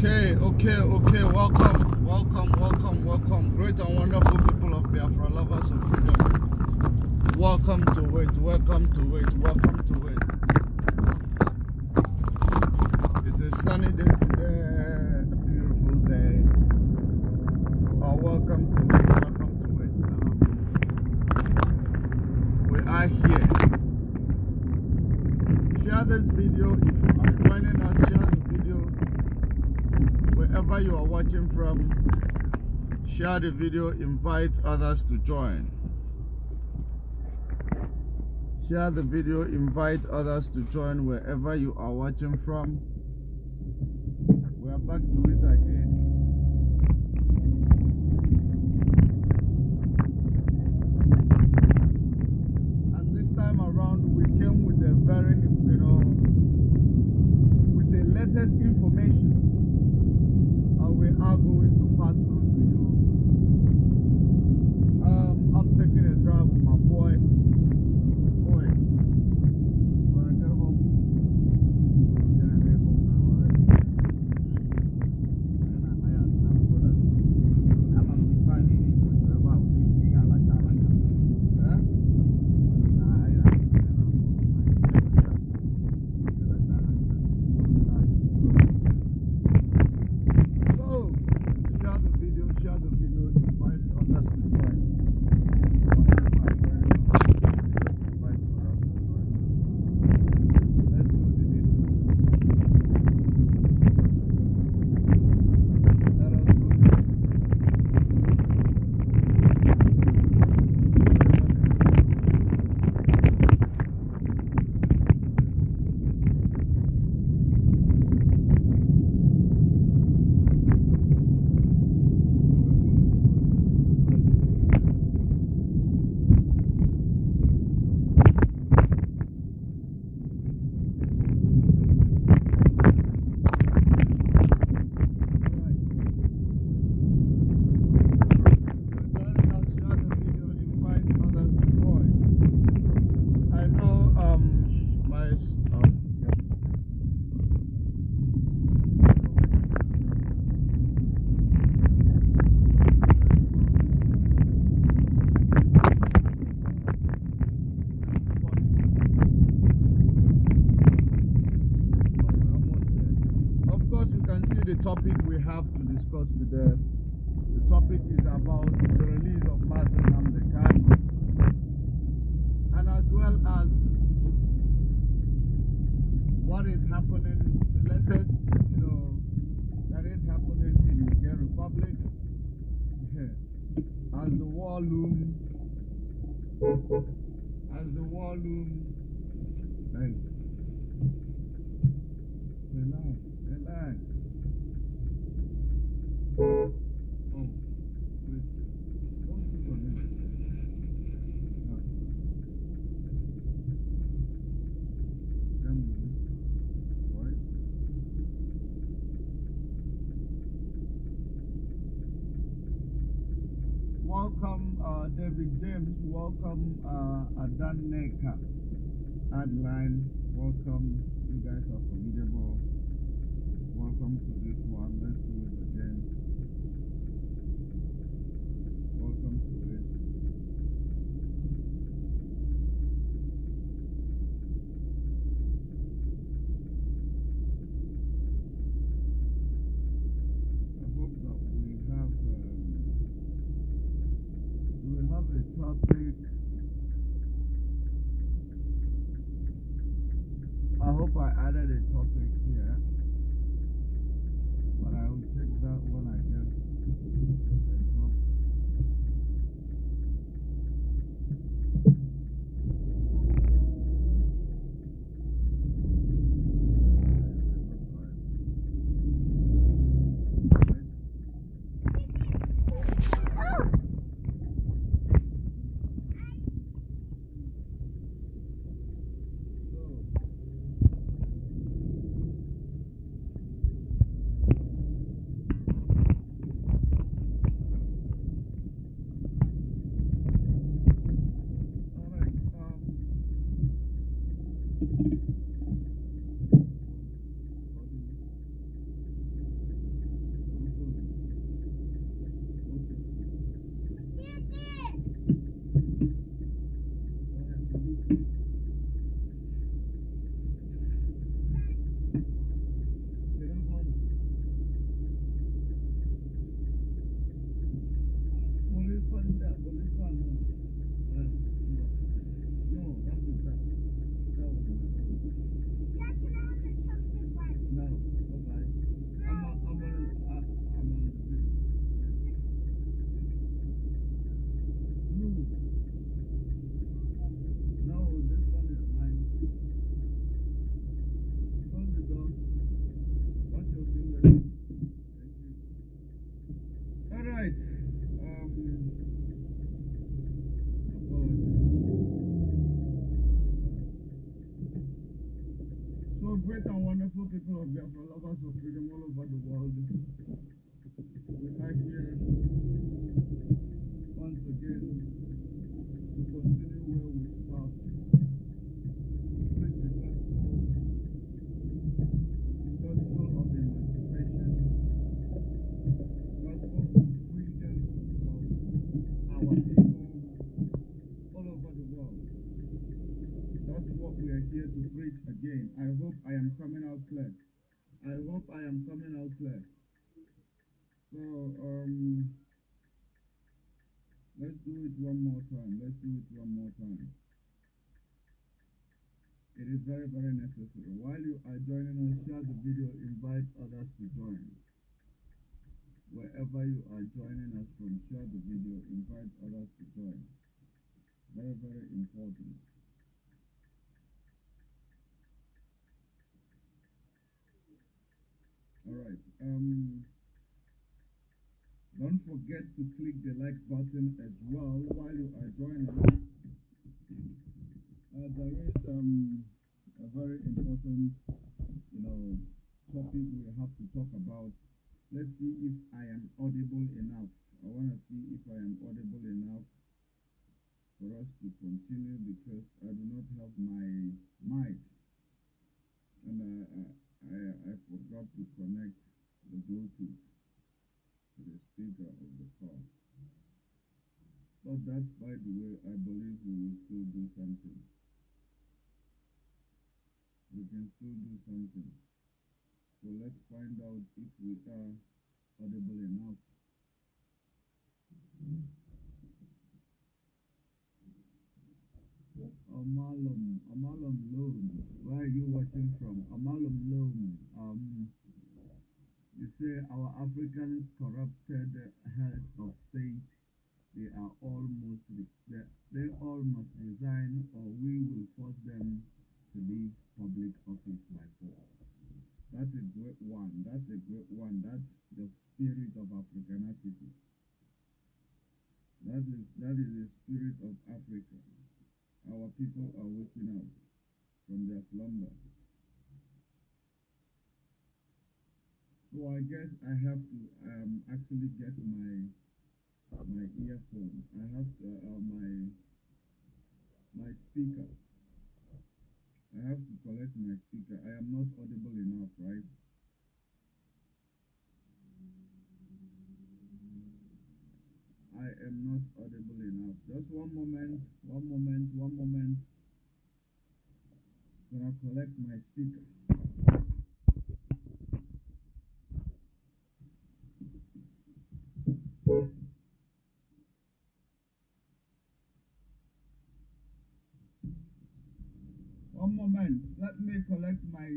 Okay. Welcome. Great and wonderful people of Biafra, lovers of freedom. Welcome to it. It's a sunny day today, a beautiful day. Welcome to it. We are here. Share this video if you are joining us. Share the video wherever you are watching from. Share the video, invite others to join. Share the video, invite others to join wherever you are watching from. We are back to it again. And this time around we came with a very, with the latest information. We are going to pass through to you. I'm taking a drive with my boy. When I get home, then I get home now, right? I'm going to be finding it about share the video, invite others to join. Let's do the needful. Let us do the topic we have to discuss today. The topic is about the release of Mazen Namdekan, and as well as what is happening, the latest, that is happening in the Niger Republic as the war looms. Hey, relax. Oh, wait. Don't sit on it. No. 10 minutes. Right? Welcome, David James. Welcome, Adan Neka. Adeline. Welcome. You guys are formidable. Welcome to this one. Let's do it again. Welcome to it. I hope that we have a topic. I hope I added a topic here, but I will check that when I get the drop. Great and wonderful people of Biafra, lovers of freedom all over the world. We are here once again to continue where we stopped. Preach the gospel of emancipation, gospel of freedom of our people all over the world. That's what we are here to preach again. I hope I am coming out clear. I hope I am coming out clear. So, let's do it one more time. Let's do it one more time. It is very, very necessary. While you are joining us, share the video, invite others to join. Wherever you are joining us from, share the video, invite others to join. Very, very important. Alright, don't forget to click the like button as well while you are joining. There is a very important, topic we have to talk about. Let's see if I am audible enough. I want to see if I am audible enough for us to continue because I do not have my mic. And I forgot to connect the Bluetooth to the speaker of the car. But that's by the way, I believe we will still do something. We can still do something. So let's find out if we are audible enough. Amalum Loan. Where are you watching from? Amalum Loan. You say our African corrupted heads of state, they all must resign, or we will force them to leave public office like that. That's a great one. That's a great one. That's the spirit of Africanity. That is the spirit of Africa. Our people are waking up from their slumber. So I guess I have to actually get my earphone. I have to, my speaker. I have to collect my speaker. I am not audible enough, right? I am not audible enough. Just one moment. When I collect my speaker. One moment. Let me collect my...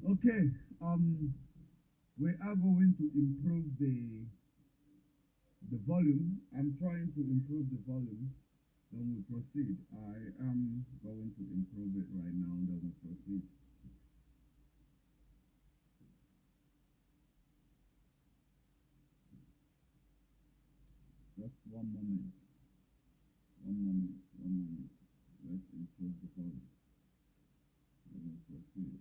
Okay, we are going to improve the volume. I'm trying to improve the volume. Then we proceed. I am going to improve it right now. Then we proceed. Just one moment. One moment. One moment. Let's improve the volume. Let me proceed.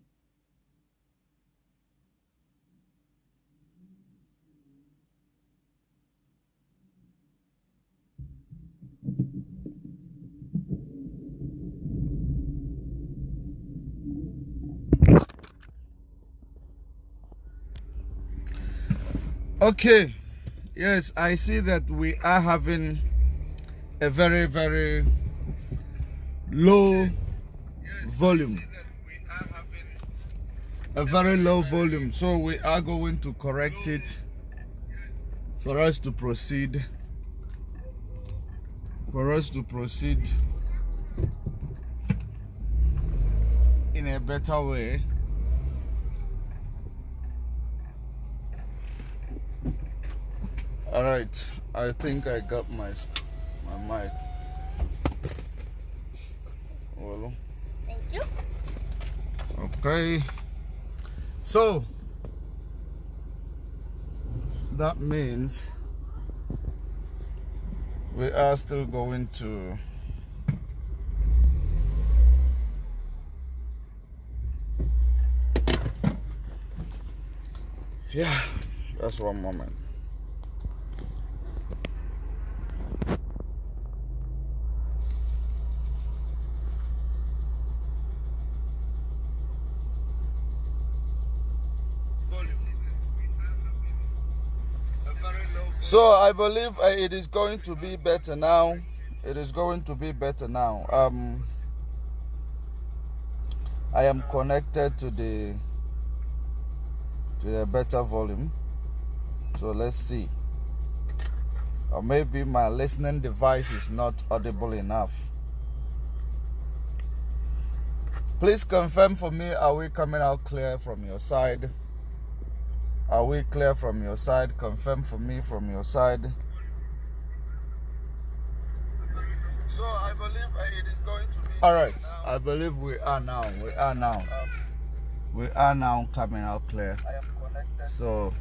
Okay, yes, I see that we are having a very, very low volume. A very low volume, so we are going to correct it for us to proceed. In a better way. All right, I think I got my mic. Well, thank you. Okay, so that means we are still going to just one moment. So I believe it is going to be better now. It is going to be better now. I am connected to the better volume. So let's see. Or maybe my listening device is not audible enough. Please confirm for me, are we coming out clear from your side? Are we clear from your side? Confirm for me from your side. So I believe it is going to be. All right. I believe we are now. We are now coming out clear. So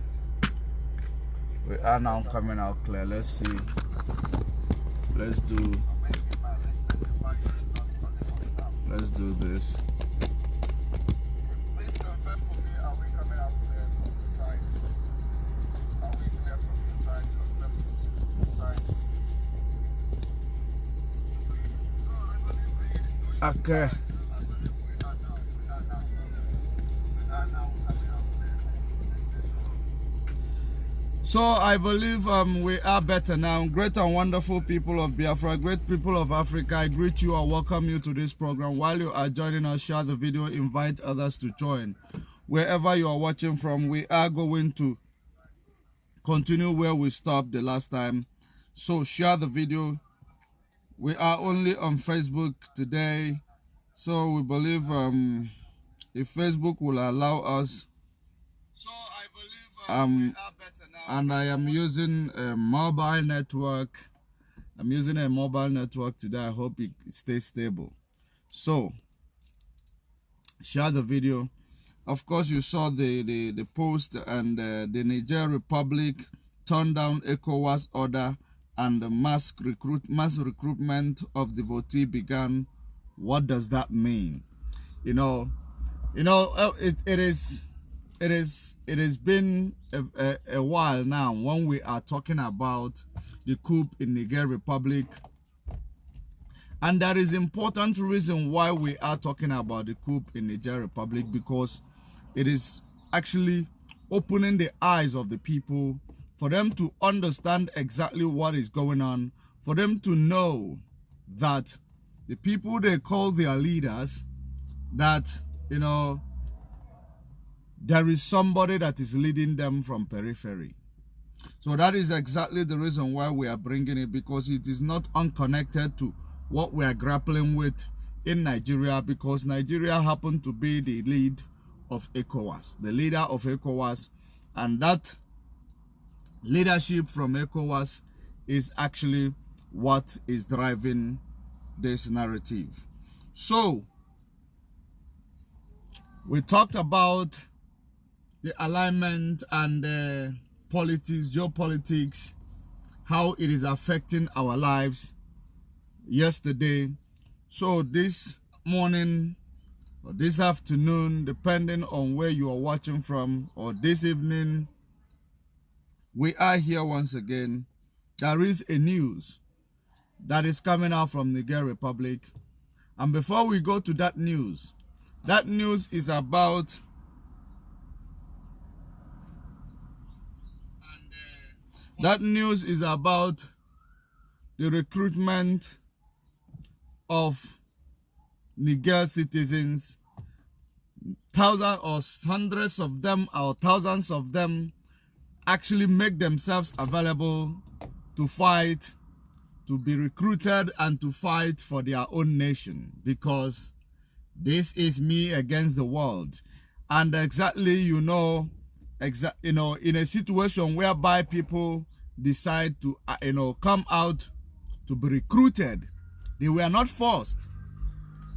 we are now coming out clear. Let's see. Let's do this. Please confirm for me, are we coming out clear from the side? Are we clear from the side? Confirm from the side. Okay. So I believe we are better now. Great and wonderful people of Biafra, great people of Africa, I greet you and welcome you to this program. While you are joining us, share the video, invite others to join. Wherever you are watching from, we are going to continue where we stopped the last time. So share the video. We are only on Facebook today. So we believe if Facebook will allow us. So I believe we are better now. And I am using a mobile network. I'm using a mobile network today. I hope it stays stable. So share the video. Of course, you saw the post, and the Niger Republic turned down Ecowas order, and the mass recruitment of devotee began. What does that mean? It has been a while now when we are talking about the coup in Niger Republic, and there is important reason why we are talking about the coup in Niger Republic, because it is actually opening the eyes of the people for them to understand exactly what is going on, for them to know that the people they call their leaders, that there is somebody that is leading them from periphery. So that is exactly the reason why we are bringing it, because it is not unconnected to what we are grappling with in Nigeria, because Nigeria happened to be the lead of ECOWAS, the leader of ECOWAS, and that leadership from ECOWAS is actually what is driving this narrative. So we talked about the alignment and politics, geopolitics how it is affecting our lives yesterday. So this morning or this afternoon, depending on where you are watching from, or this evening, we are here once again. There is a news that is coming out from Niger Republic. And before we go to that news is about the recruitment of Niger citizens. Thousands or hundreds of them or thousands of them actually make themselves available to fight, to be recruited and to fight for their own nation, because this is me against the world. And exactly, in a situation whereby people decide to come out to be recruited, they were not forced.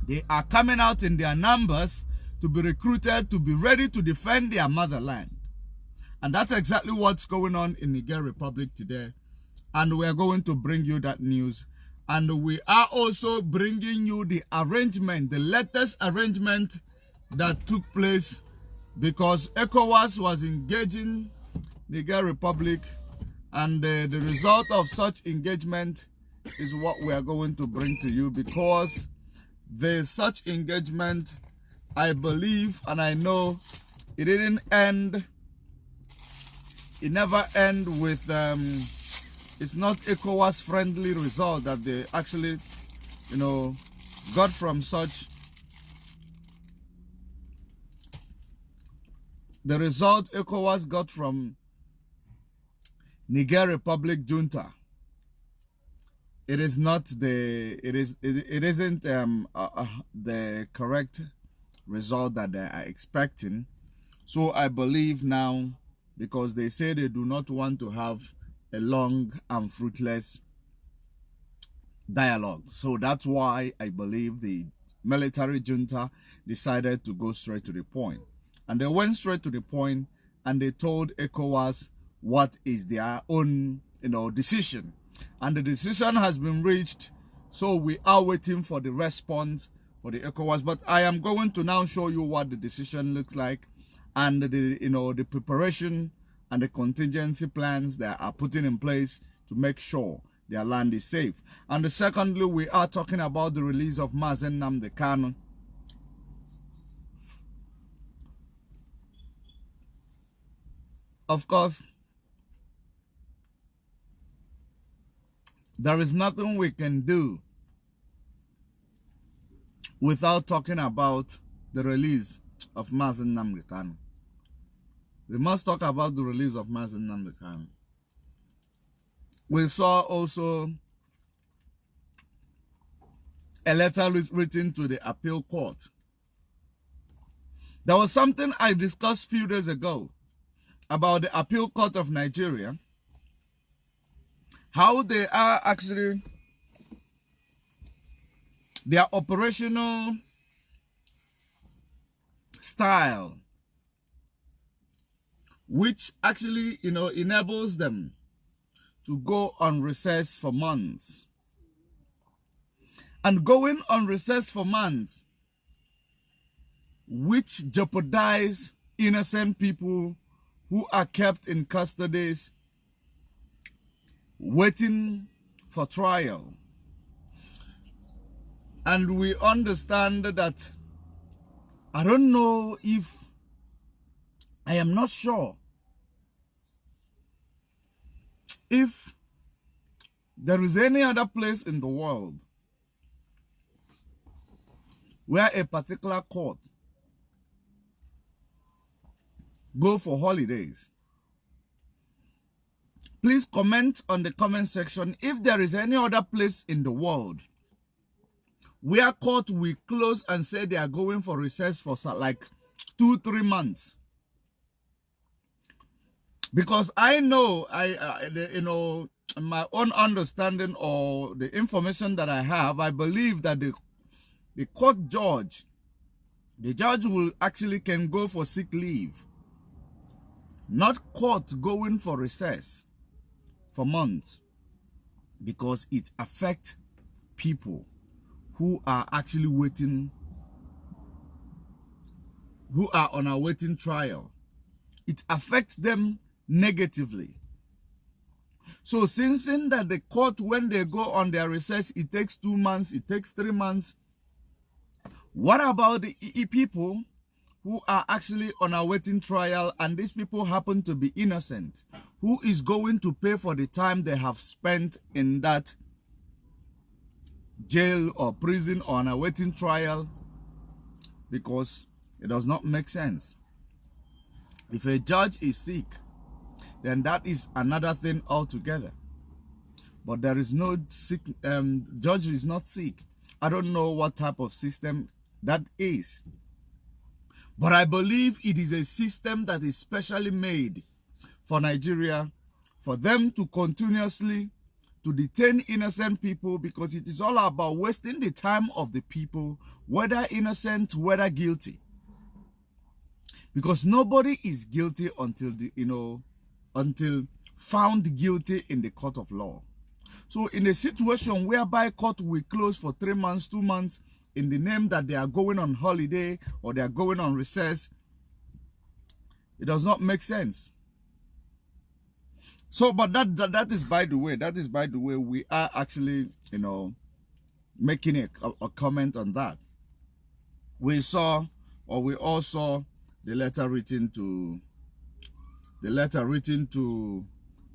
They are coming out in their numbers to be recruited, to be ready to defend their motherland. And that's exactly what's going on in Niger Republic today. And we are going to bring you that news. And we are also bringing you the arrangement, the latest arrangement that took place, because Ecowas was engaging Niger Republic, and the result of such engagement is what we are going to bring to you, because there's such engagement, I believe and I know, it didn't end, it never end with it's not ECOWAS friendly result that they actually got from such. The result ECOWAS got from Niger Republic junta, it is not the it isn't the correct result that they are expecting. So I believe now, because they say they do not want to have a long and fruitless dialogue, so that's why I believe the military junta decided to go straight to the point. And they went straight to the point and they told ECOWAS what is their own decision. And the decision has been reached, so we are waiting for the response for the ECOWAS. But I am going to now show you what the decision looks like, and the preparation and the contingency plans that are putting in place to make sure their land is safe. And secondly, we are talking about the release of Mazen Nnamdi Kanu. Of course, there is nothing we can do without talking about the release of Mazen Nnamdi Kanu. We must talk about the release of Mazen Nnamdi Kanu. We saw also a letter written to the appeal court. There was something I discussed a few days ago about the appeal court of Nigeria, how they are actually, their operational style, which actually enables them to go on recess for months. And going on recess for months, which jeopardize innocent people who are kept in custodies waiting for trial. And we understand that, I don't know if, I am not sure if there is any other place in the world where a particular court go for holidays. Please comment on the comment section if there is any other place in the world where court will close and say they are going for recess for like 2-3 months. Because I know, my own understanding or the information that I have, I believe that the court judge, the judge will actually can go for sick leave. Not court going for recess for months. because it affects people who are actually waiting, who are on a waiting trial. It affects them negatively. So since in that the court, when they go on their recess, it takes 2 months, it takes 3 months. What about the people who are actually on a waiting trial, and these people happen to be innocent? Who is going to pay for the time they have spent in that jail or prison or on a waiting trial? Because it does not make sense. If a judge is sick, then that is another thing altogether. But there is no sick, judge is not sick. I don't know what type of system that is. But I believe it is a system that is specially made for Nigeria, for them to continuously to detain innocent people, because it is all about wasting the time of the people, whether innocent, whether guilty. Because nobody is guilty until until found guilty in the court of law. So in a situation whereby court will close for 3 months, 2 months, in the name that they are going on holiday or they are going on recess, it does not make sense. So, but that is by the way. That is by the way. We are actually, making a comment on that. We saw, or we all saw, the letter written to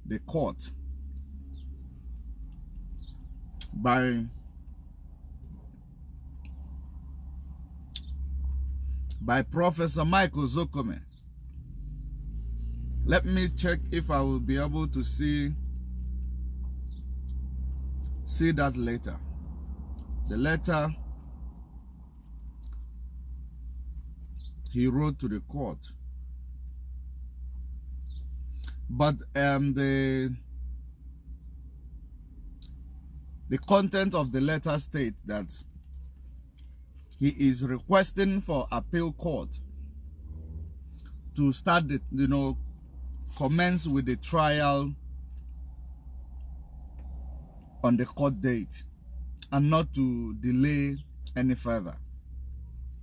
the court by Professor Michael Zokome. Let me check if I will be able to see that later. The letter he wrote to the court. But the content of the letter states that he is requesting for appeal court to start the, commence with the trial on the court date and not to delay any further,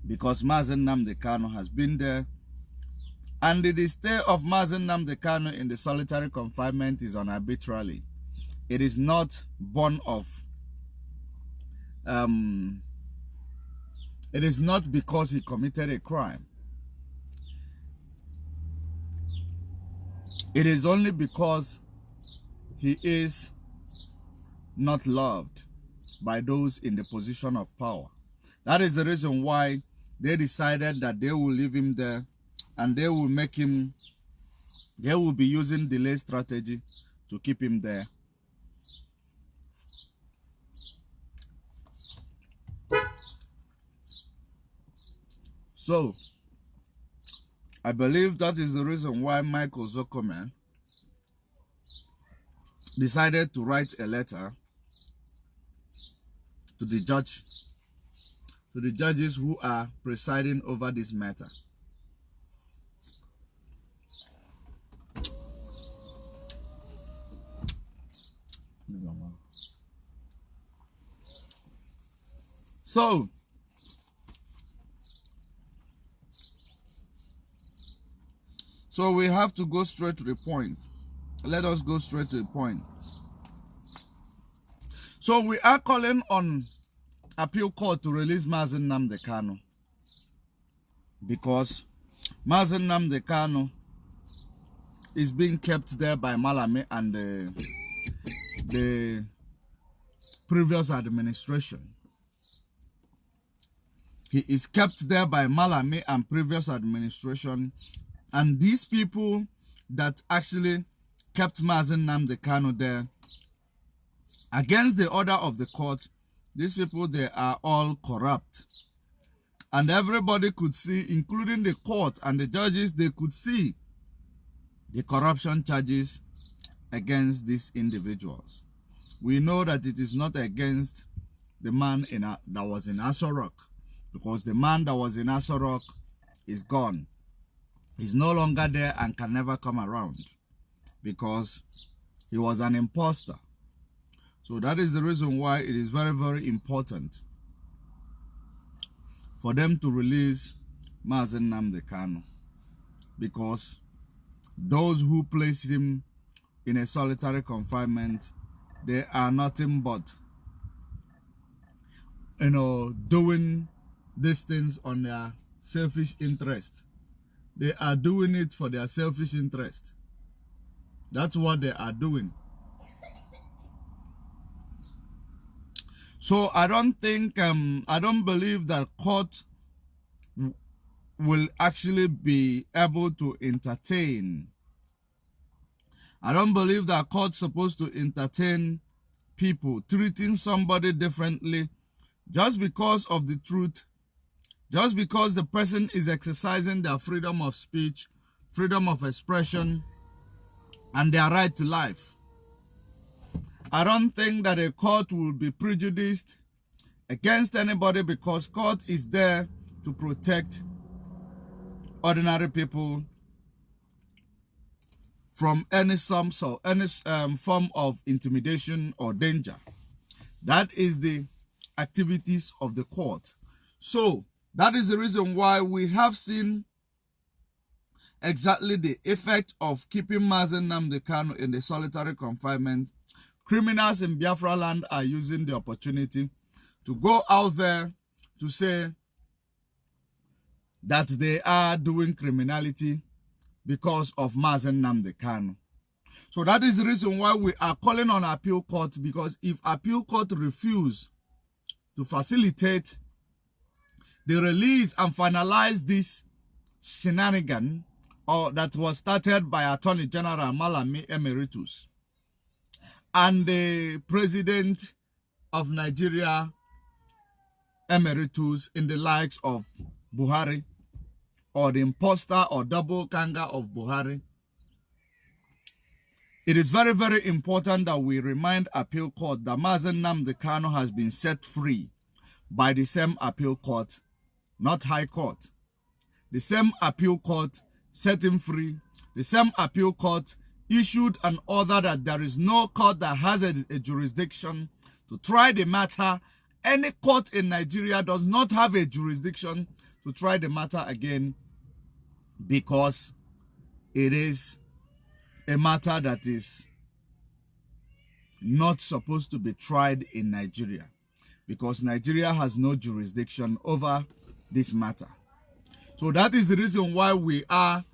because Mazen Nnamdi Kanu has been there, and the stay of Mazen Nnamdi Kanu in the solitary confinement is arbitrarily. It is not born of it is not because he committed a crime. It is only because he is not loved by those in the position of power. That is the reason why they decided that they will leave him there, and they will be using delay strategy to keep him there. So, I believe that is the reason why Michael Zokome decided to write a letter to the judges who are presiding over this matter. So we have to go straight to the point. Let us go straight to the point. So we are calling on appeal court to release Mazen Nnamdi Kanu, because Mazen Nnamdi Kanu is being kept there by Malame and the previous administration. He is kept there by Malame and previous administration, and these people that actually kept Mazen Nnamdi Kanu there, against the order of the court, these people, they are all corrupt. And everybody could see, including the court and the judges, they could see the corruption charges against these individuals. We know that it is not against the man that was in Aso Rock, because the man that was in Aso Rock is gone. He's no longer there and can never come around, because he was an imposter. So that is the reason why it is very, very important for them to release Mazi Nnamdi Kanu, because those who placed him in a solitary confinement, they are nothing but, doing these things on their selfish interest. They are doing it for their selfish interest. That's what they are doing. So I don't believe that court will actually be able to entertain. I don't believe that court's supposed to entertain people treating somebody differently just because of the truth, just because the person is exercising their freedom of speech, freedom of expression, and their right to life. I don't think that a court will be prejudiced against anybody, because court is there to protect ordinary people from any form of intimidation or danger. That is the activities of the court. So that is the reason why we have seen exactly the effect of keeping Mazi Nnamdi Kanu in the solitary confinement. Criminals in Biafra land are using the opportunity to go out there to say that they are doing criminality because of Mazi Nnamdi Kanu. So that is the reason why we are calling on appeal court, because if appeal court refuse to facilitate the release and finalize this shenanigan that was started by Attorney General Malami Emeritus and the President of Nigeria Emeritus in the likes of Buhari, or the imposter or double kanga of Buhari, it is very, very important that we remind appeal court that Mazi Nnamdi Kanu has been set free by the same appeal court, not high court. The same appeal court set him free. The same appeal court issued an order that there is no court that has a jurisdiction to try the matter. Any court in Nigeria does not have a jurisdiction to try the matter again, because it is a matter that is not supposed to be tried in Nigeria, because Nigeria has no jurisdiction over this matter. So that is the reason why we are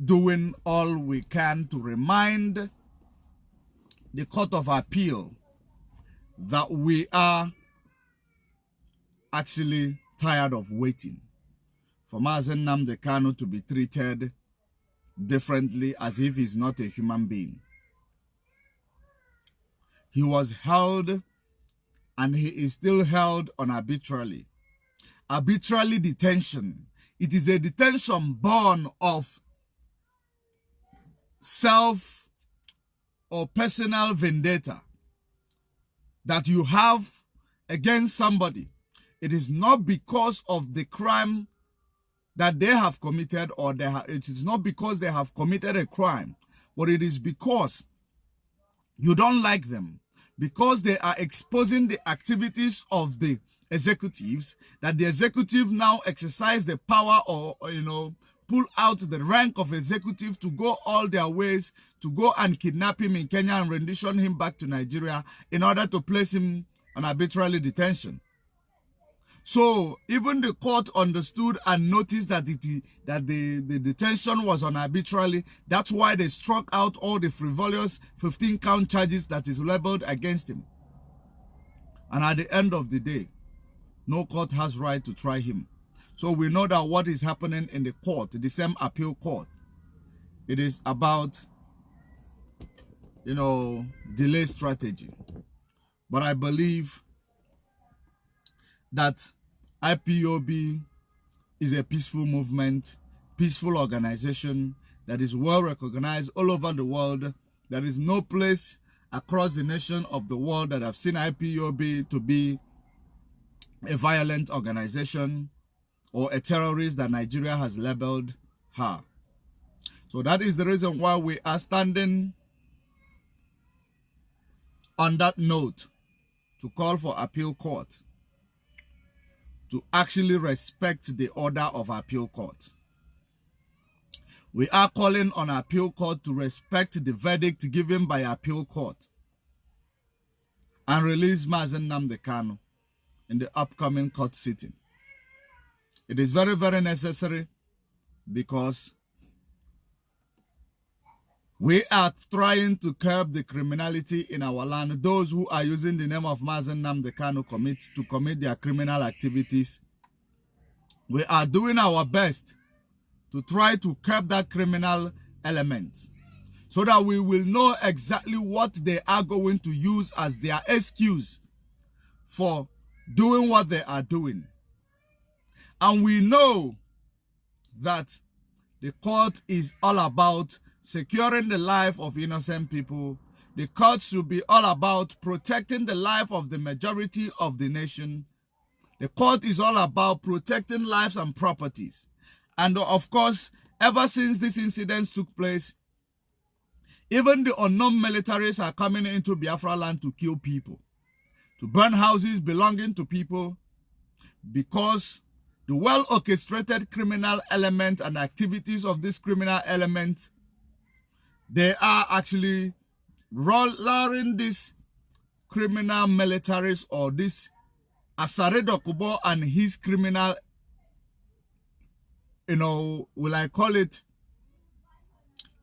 doing all we can to remind the Court of Appeal that we are actually tired of waiting for Mazi Nnamdi Kanu to be treated differently, as if he's not a human being. He was held, and he is still held arbitrarily. Arbitrary detention. It is a detention born of self or personal vendetta that you have against somebody. It is not because of the crime that they have committed, or it is not because they have committed a crime, but it is because you don't like them, because they are exposing the activities of the executives, that the executive now exercise the power, or pull out the rank of executive to go all their ways to go and kidnap him in Kenya and rendition him back to Nigeria in order to place him on arbitrary detention. So even the court understood and noticed that the detention was on arbitrarily. That's why they struck out all the frivolous 15-count charges that is labeled against him. And at the end of the day, no court has right to try him. So we know that what is happening in the court, the same appeal court, it is about, delay strategy. But I believe that IPOB is a peaceful movement, peaceful organization that is well recognized all over the world. There is no place across the nation of the world that have seen IPOB to be a violent organization or a terrorist that Nigeria has labeled her. So that is the reason why we are standing on that note to call for appeal court to actually respect the order of appeal court. We are calling on appeal court to respect the verdict given by appeal court and release Mazen Nnamdi Kanu in the upcoming court sitting. It is very, very necessary because we are trying to curb the criminality in our land. Those who are using the name of Mazen Nnamdi Kanu to commit their criminal activities. We are doing our best to try to curb that criminal element so that we will know exactly what they are going to use as their excuse for doing what they are doing. And we know that the court is all about securing the life of innocent people. The court should be all about protecting the life of the majority of the nation. The court is all about protecting lives and properties. And of course, ever since these incidents took place, even the unknown militaries are coming into Biafra land to kill people, to burn houses belonging to people, because the well-orchestrated criminal element and activities of this criminal element, they are actually luring these criminal militaries, or this Asaredo Kubo and his criminal, will I call it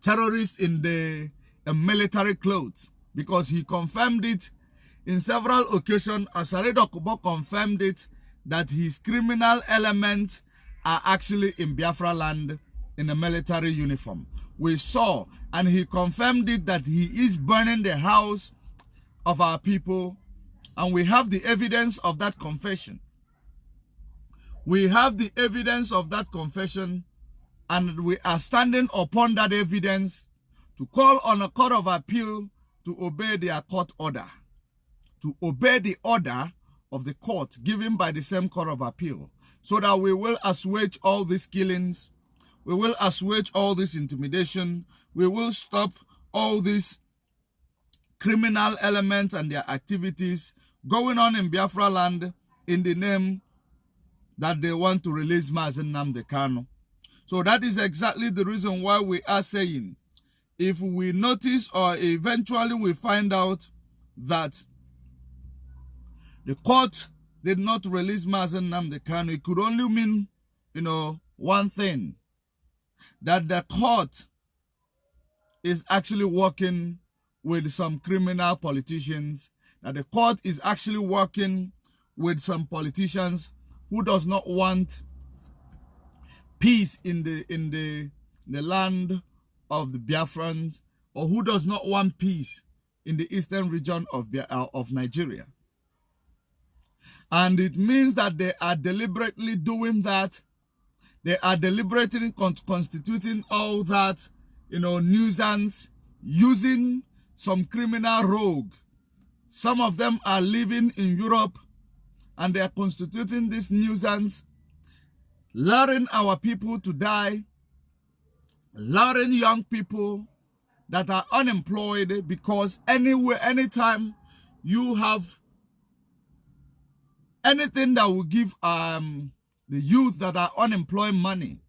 terrorists in the military clothes, because he confirmed it in several occasions. Asaredo Kubo confirmed it that his criminal elements are actually in Biafra land in a military uniform. We saw, and he confirmed it, that he is burning the house of our people, and we have the evidence of that confession. We have the evidence of that confession, and we are standing upon that evidence to call on a court of appeal to obey their court order, to obey the order of the court given by the same court of appeal, so that we will assuage all these killings, we will assuage all this intimidation, we will stop all these criminal elements and their activities going on in Biafra land in the name that they want to release Mazen Nnamdi Kanu. So that is exactly the reason why we are saying, if we notice or eventually we find out that the court did not release Mazen Nnamdi Kanu, it could only mean, one thing, that the court is actually working with some criminal politicians, that the court is actually working with some politicians who does not want peace in the land of the Biafrans, or who does not want peace in the eastern region of Nigeria. And it means that they are deliberately doing that. They are deliberately constituting all that, nuisance, using some criminal rogue. Some of them are living in Europe, and they are constituting this nuisance, luring our people to die, luring young people that are unemployed, because anytime you have anything that will give the youth that are unemployed money,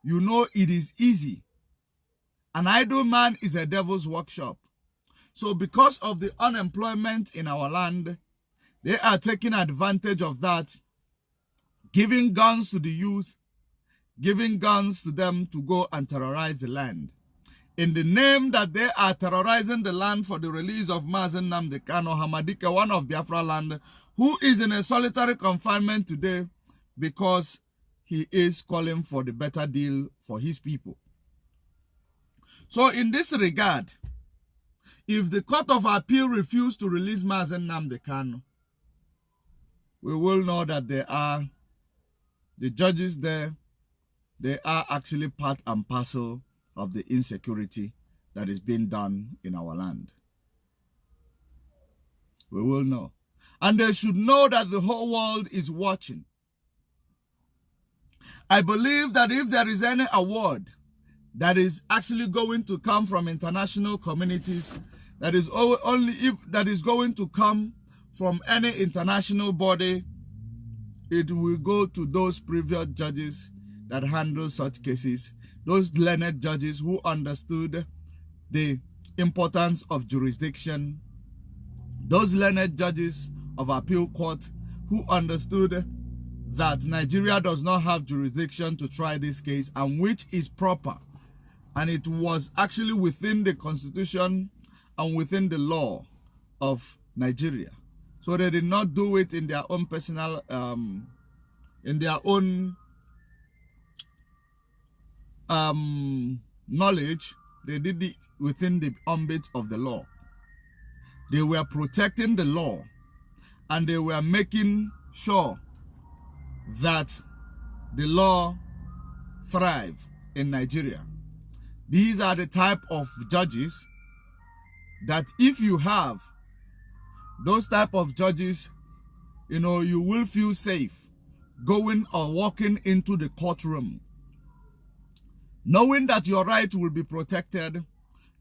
it is easy. An idle man is a devil's workshop. So because of the unemployment in our land, they are taking advantage of that, giving guns to the youth, giving guns to them to go and terrorize the land. In the name that they are terrorizing the land for the release of Mazen Nnamdi Kanu Hamadike, one of Biafra land, who is in a solitary confinement today because he is calling for the better deal for his people. So in this regard, if the Court of Appeal refused to release Mazen Nnamdi Kanu, we will know that the judges there, they are actually part and parcel of the insecurity that is being done in our land. We will know. And they should know that the whole world is watching. I believe that if there is any award that is actually going to come from international communities, that is only if that is going to come from any international body, it will go to those previous judges that handle such cases, those learned judges who understood the importance of jurisdiction, those learned judges of appeal court who understood that Nigeria does not have jurisdiction to try this case, and which is proper, and it was actually within the constitution and within the law of Nigeria. So they did not do it in their own personal, in their own knowledge. They did it within the ambit of the law. They were protecting the law, and they were making sure that the law thrive in Nigeria. These are the type of judges that if you have those type of judges, you know, you will feel safe going or walking into the courtroom, knowing that your right will be protected,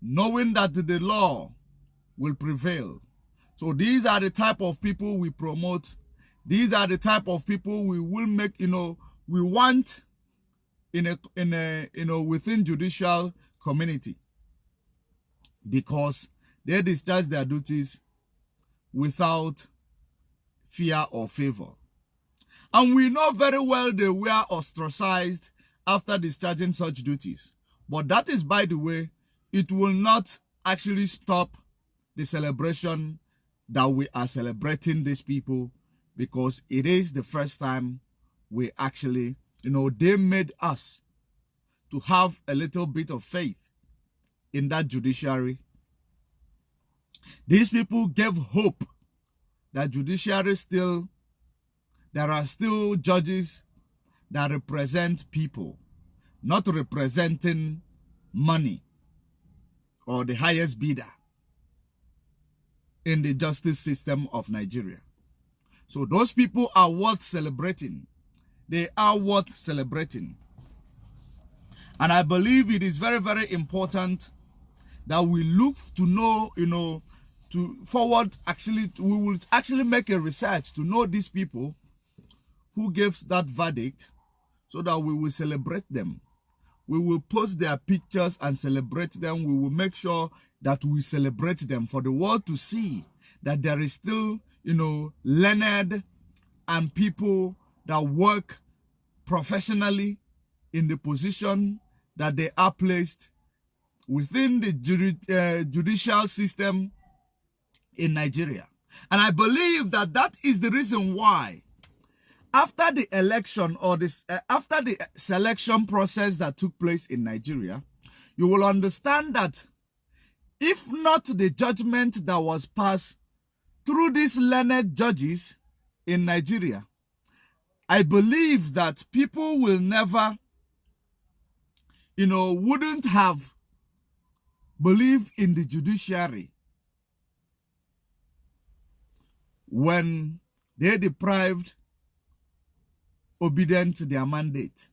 knowing that the law will prevail. So these are the type of people we promote. These are the type of people we will make, you know, we want in a within judicial community, because they discharge their duties without fear or favor. And we know very well they were ostracized after discharging such duties. But that is, by the way, it will not actually stop the celebration that we are celebrating these people, because it is the first time we actually, you know, they made us to have a little bit of faith in that judiciary. These people gave hope that judiciary still, there are still judges that represent people, not representing money or the highest bidder in the justice system of Nigeria. So those people are worth celebrating. They are worth celebrating. And I believe it is very, very important that we look to know, you know, to forward, actually, we will actually make a research to know these people who gave that verdict, so that we will celebrate them. We will post their pictures and celebrate them. We will make sure that we celebrate them for the world to see that there is still, you know, learned and people that work professionally in the position that they are placed within the judicial system in Nigeria. And I believe that that is the reason why after the election, or this after the selection process that took place in Nigeria, you will understand that if not the judgment that was passed through these learned judges in Nigeria, I believe that people will never, you know, wouldn't have believed in the judiciary when they deprived obedient to their mandate.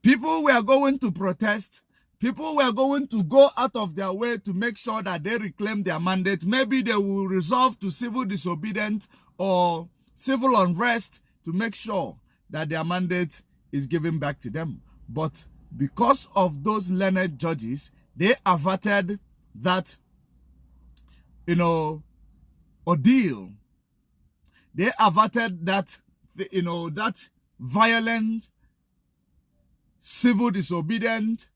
People were going to protest. People were going to go out of their way to make sure that they reclaim their mandate. Maybe they will resolve to civil disobedience or civil unrest to make sure that their mandate is given back to them. But because of those learned judges, they averted that, you know, ordeal. They averted that, you know, that violent civil disobedience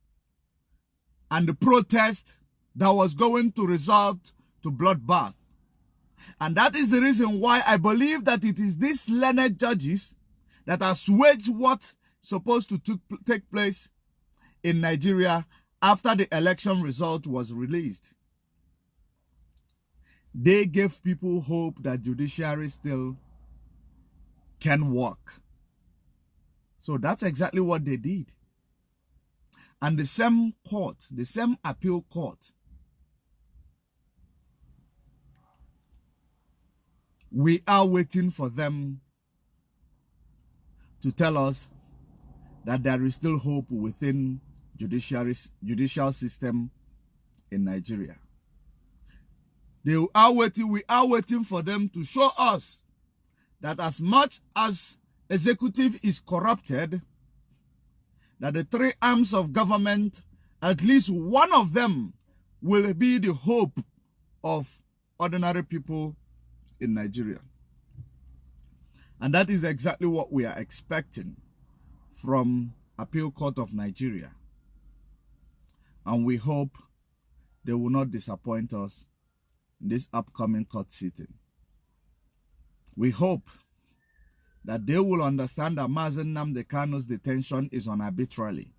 and the protest that was going to result to bloodbath. And that is the reason why I believe that it is these learned judges that assuaged what supposed to take place in Nigeria after the election result was released. They gave people hope that judiciary still can work. So that's exactly what they did. And the same court, the same appeal court, we are waiting for them to tell us that there is still hope within judicial system in Nigeria. They are waiting. We are waiting for them to show us that as much as executive is corrupted, that the three arms of government, at least one of them, will be the hope of ordinary people in Nigeria. And that is exactly what we are expecting from Appeal Court of Nigeria. And we hope they will not disappoint us in this upcoming court sitting. We hope that they will understand that Mazi Nnamdi Kanu's detention is arbitrarily,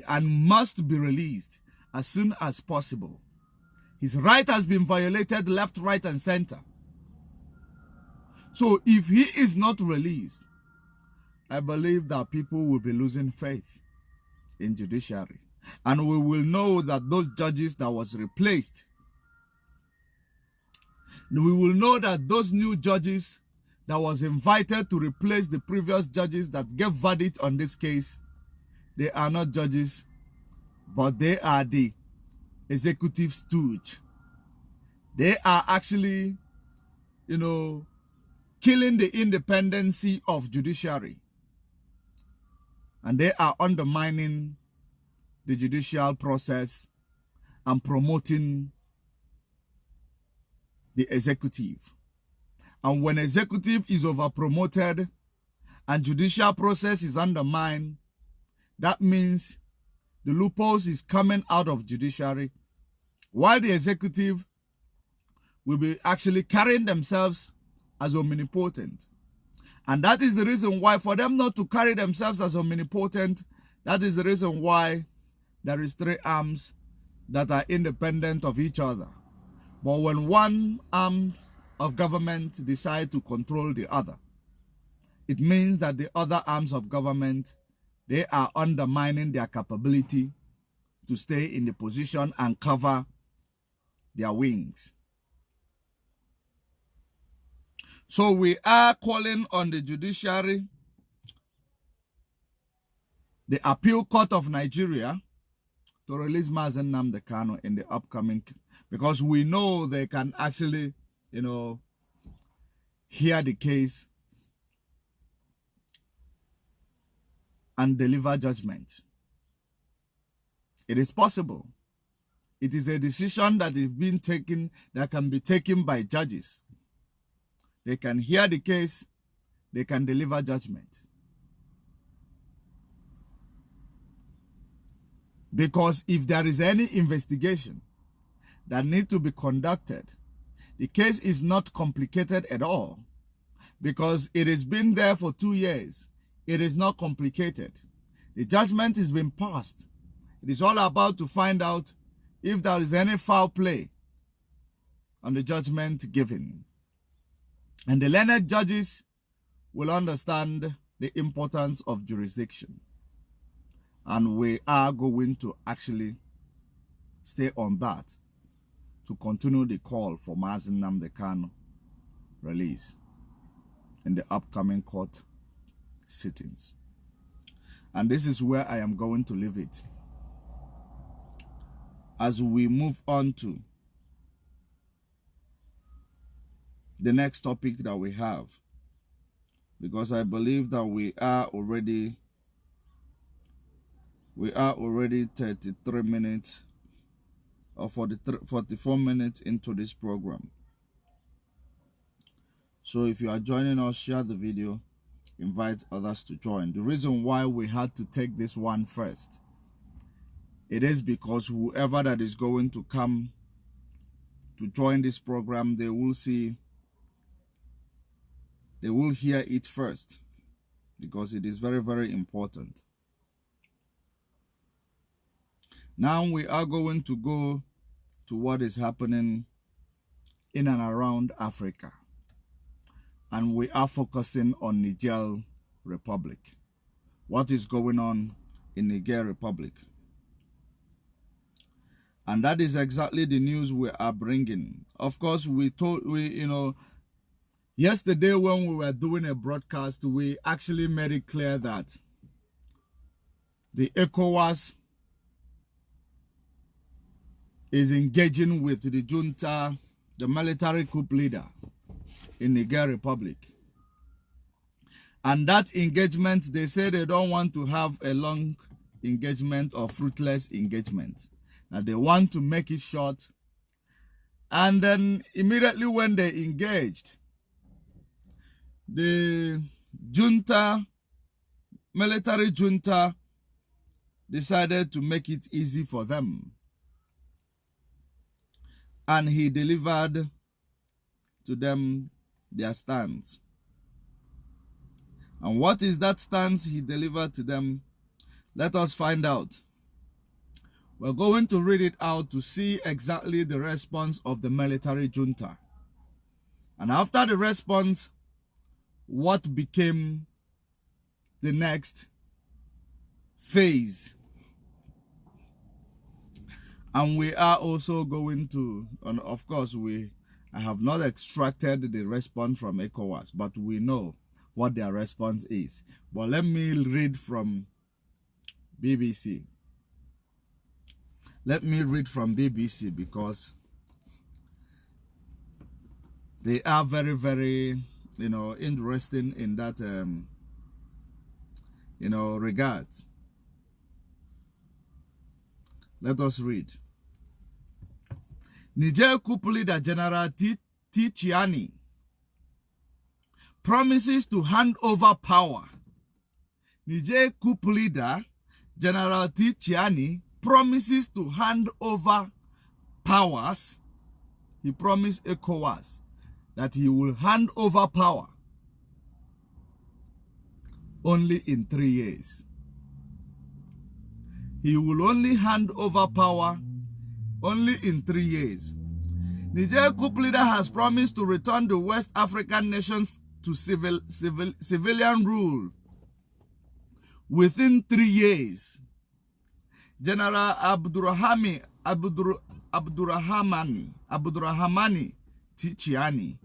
and must be released as soon as possible. His right has been violated left, right, and center. So if he is not released, I believe that people will be losing faith in judiciary. And we will know that those judges that was replaced, we will know that those new judges that was invited to replace the previous judges that gave verdict on this case, they are not judges, but they are the executive stooge. They are actually, killing the independency of judiciary. And they are undermining the judicial process and promoting the executive. And when executive is over-promoted and judicial process is undermined, that means the loopholes is coming out of judiciary, while the executive will be actually carrying themselves as omnipotent. And that is the reason why, for them not to carry themselves as omnipotent, that is the reason why there is three arms that are independent of each other. But when one arm of government decide to control the other, it means that the other arms of government, they are undermining their capability to stay in the position and cover their wings. So we are calling on the judiciary, the Appeal Court of Nigeria, to release Mazi Nnamdi Kanu in the upcoming, because we know they can actually, hear the case and deliver judgment. It is possible. It is a decision that is being taken, that can be taken by judges. They can hear the case, they can deliver judgment. Because if there is any investigation that needs to be conducted, the case is not complicated at all. Because it has been there for 2 years. It is not complicated. The judgment has been passed. It is all about to find out if there is any foul play on the judgment given. And the learned judges will understand the importance of jurisdiction. And we are going to actually stay on that to continue the call for Mazi Nnamdi Kanu release in the upcoming court sittings. And this is where I am going to leave it, as we move on to the next topic that we have, because I believe that we are already 33 minutes or 44 minutes into this program. So if you are joining us, share the video, invite others to join. The reason why we had to take this one first, it is because whoever that is going to come to join this program, they will hear it first, because it is very, very important. Now we are going to go to what is happening in and around Africa. And we are focusing on Niger Republic. What is going on in Niger Republic? And that is exactly the news we are bringing. Of course, yesterday when we were doing a broadcast, we actually made it clear that the Ecowas is engaging with the junta, the military coup leader in Niger Republic. And that engagement, they say they don't want to have a long engagement or fruitless engagement. Now they want to make it short. And then immediately when they engaged, the junta, military junta, decided to make it easy for them. And he delivered to them their stance. And what is that stance he delivered to them? Let us find out. We're going to read it out to see exactly the response of the military junta. And after the response, what became the next phase. And we are also going to, and of course I have not extracted the response from Ecowas, but we know what their response is. But let me read from BBC. Let me read from BBC because they are very, very, interesting in that, regard. Let us read. Niger coup leader General Tichiani promises to hand over power. Niger coup leader General Tichiani promises to hand over powers. He promised Ecowas that he will hand over power only in 3 years. He will only hand over power only in 3 years. Niger coup leader has promised to return the West African nations to civilian rule within 3 years. General Abdurrahmani Tichiani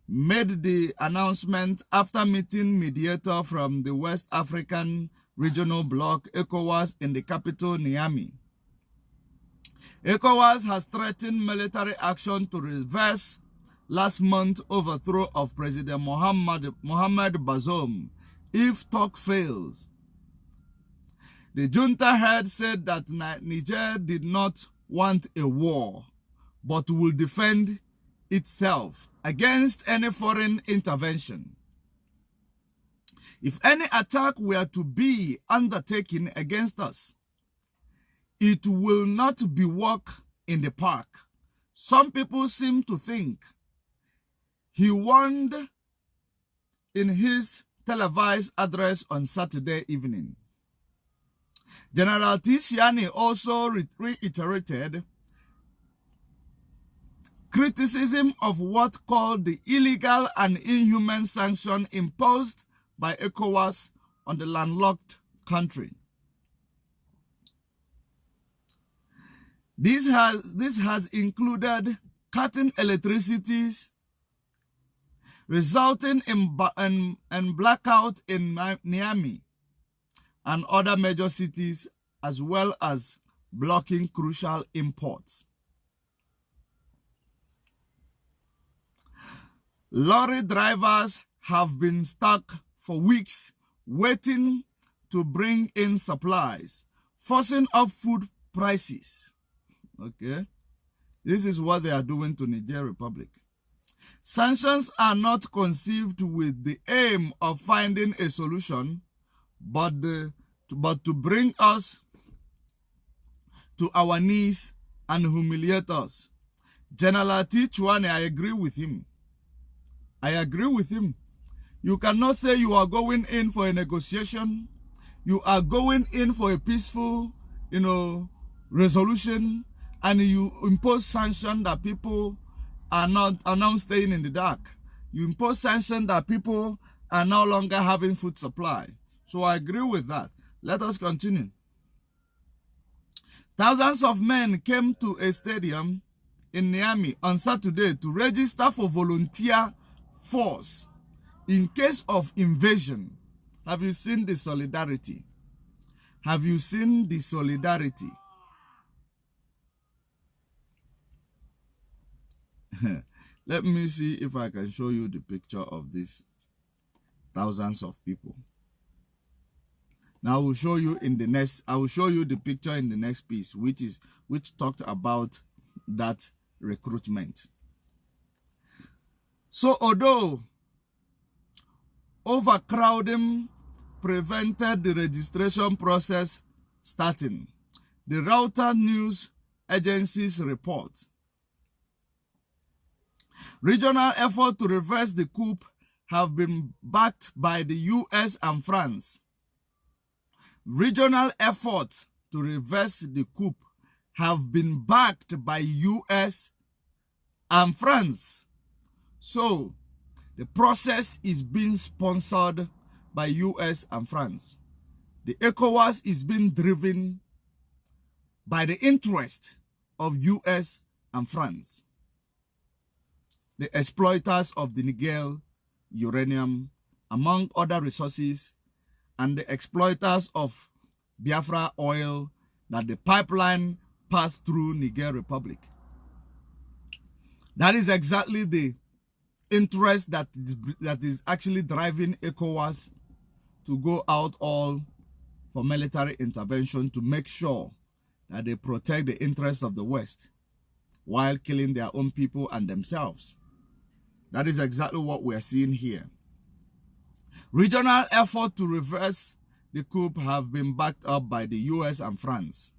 made the announcement after meeting mediator from the West African Regional Bloc, ECOWAS, in the capital, Niamey. ECOWAS has threatened military action to reverse last month's overthrow of President Mohamed Bazoum if talk fails. The junta head said that Niger did not want a war, but will defend itself against any foreign intervention. If any attack were to be undertaken against us, it will not be walk in the park. Some people seem to think, he warned in his televised address on Saturday evening. General Tichiani also reiterated criticism of what called the illegal and inhuman sanction imposed by ECOWAS on the landlocked country. This has included cutting electricity, resulting in blackout in Niamey and other major cities, as well as blocking crucial imports. Lorry drivers have been stuck for weeks waiting to bring in supplies, forcing up food prices. Okay, this is what they are doing to Niger Republic. Sanctions are not conceived with the aim of finding a solution, but to bring us to our knees and humiliate us. General Tichiani, I agree with him. I agree with him. You cannot say you are going in for a negotiation. You are going in for a peaceful, resolution, and you impose sanctions that people are now staying in the dark. You impose sanctions that people are no longer having food supply. So I agree with that. Let us continue. Thousands of men came to a stadium in Niamey on Saturday to register for volunteer force in case of invasion. Have you seen the solidarity? Have you seen the solidarity? Let me see if I can show you the picture of these thousands of people. Now I will show you the picture in the next piece, which talked about that recruitment. So although overcrowding prevented the registration process starting, the Reuters news agencies report regional efforts to reverse the coup have been backed by the US and France. Regional efforts to reverse the coup have been backed by US and France. So, the process is being sponsored by US and France. The Ecowas is being driven by the interest of US and France, the exploiters of the Niger uranium, among other resources, and the exploiters of Biafra oil that the pipeline passed through Niger Republic. That is exactly the interest that is actually driving ECOWAS to go out all for military intervention to make sure that they protect the interests of the West while killing their own people and themselves. That is exactly what we are seeing here. Regional efforts to reverse the coup have been backed up by the US and France,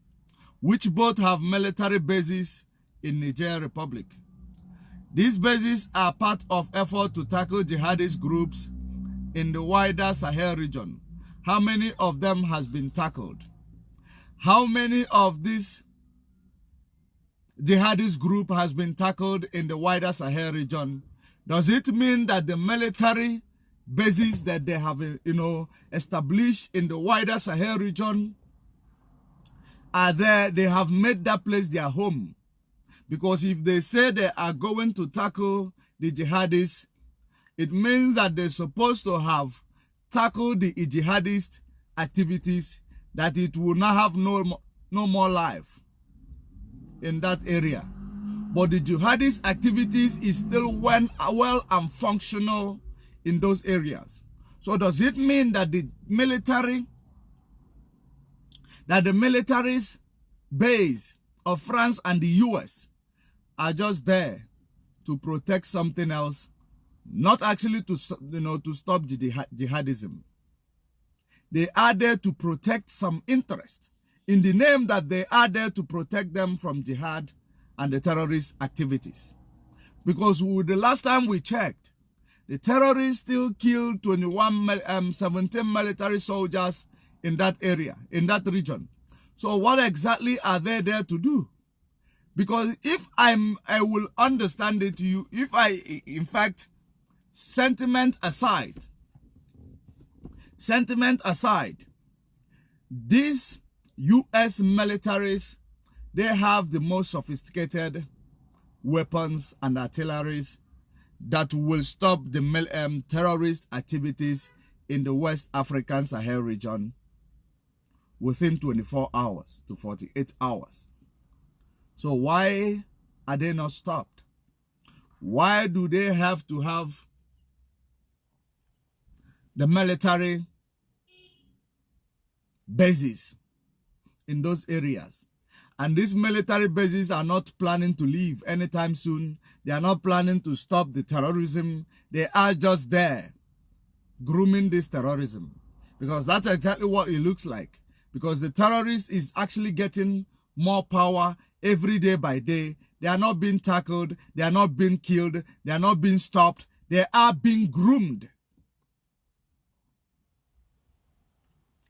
which both have military bases in Niger Republic. These bases are part of efforts to tackle jihadist groups in the wider Sahel region. How many of them has been tackled? How many of these jihadist group has been tackled in the wider Sahel region? Does it mean that the military bases that they have, established in the wider Sahel region are there? They have made that place their home. Because if they say they are going to tackle the jihadists, it means that they're supposed to have tackled the jihadist activities, that it will not have no more life in that area. But the jihadist activities is still well and functional in those areas. So does it mean that the military's base of France and the US are just there to protect something else, not actually to stop jihadism? They are there to protect some interest in the name that they are there to protect them from jihad and the terrorist activities. Because the last time we checked, the terrorists still killed 17 military soldiers in that area, in that region. So what exactly are they there to do? Because if I will understand it to you, if in fact, sentiment aside, these US militaries, they have the most sophisticated weapons and artilleries that will stop the terrorist activities in the West African Sahel region within 24 hours to 48 hours. So why are they not stopped? Why do they have to have the military bases in those areas? And these military bases are not planning to leave anytime soon. They are not planning to stop the terrorism. They are just there grooming this terrorism. Because that's exactly what it looks like. Because the terrorist is actually getting more power every day by day. They are not being tackled. They are not being killed. They are not being stopped. They are being groomed.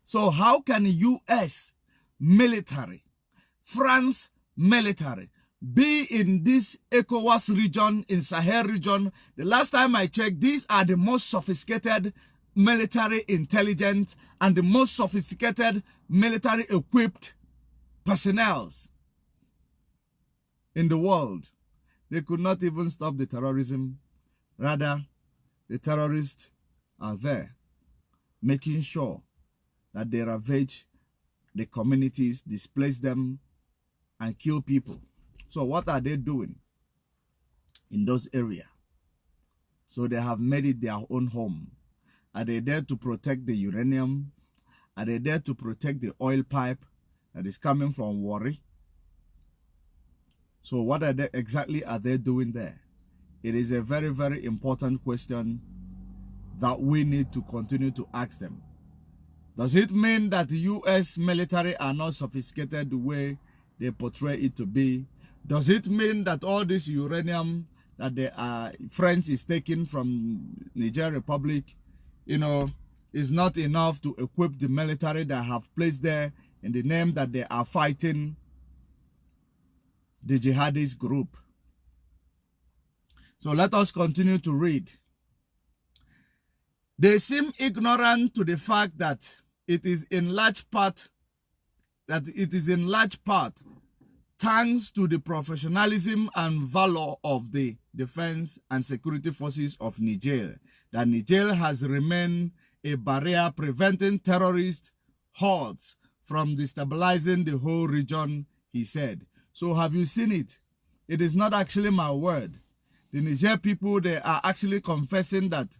So how can US military, France military, be in this ECOWAS region, in Sahel region? The last time I checked, these are the most sophisticated military intelligence and the most sophisticated military equipped personnel in the world. They could not even stop the terrorism. Rather, the terrorists are there making sure that they ravage the communities, displace them, and kill people. So what are they doing? in those areas. So they have made it their own home. Are they there to protect the uranium? Are they there to protect the oil pipe that is coming from Warri? So what exactly are they doing there? It is a very, very important question that we need to continue to ask them. Does it mean that the U.S. military are not sophisticated the way they portray it to be? Does it mean that all this uranium that the French is taking from Niger Republic, is not enough to equip the military that have placed there in the name that they are fighting the jihadist group? So let us continue to read. They seem ignorant to the fact that it is in large part thanks to the professionalism and valor of the defense and security forces of Niger that Niger has remained a barrier preventing terrorist hordes from destabilizing the whole region, he said. So have you seen it? It is not actually my word. The Niger people, they are actually confessing that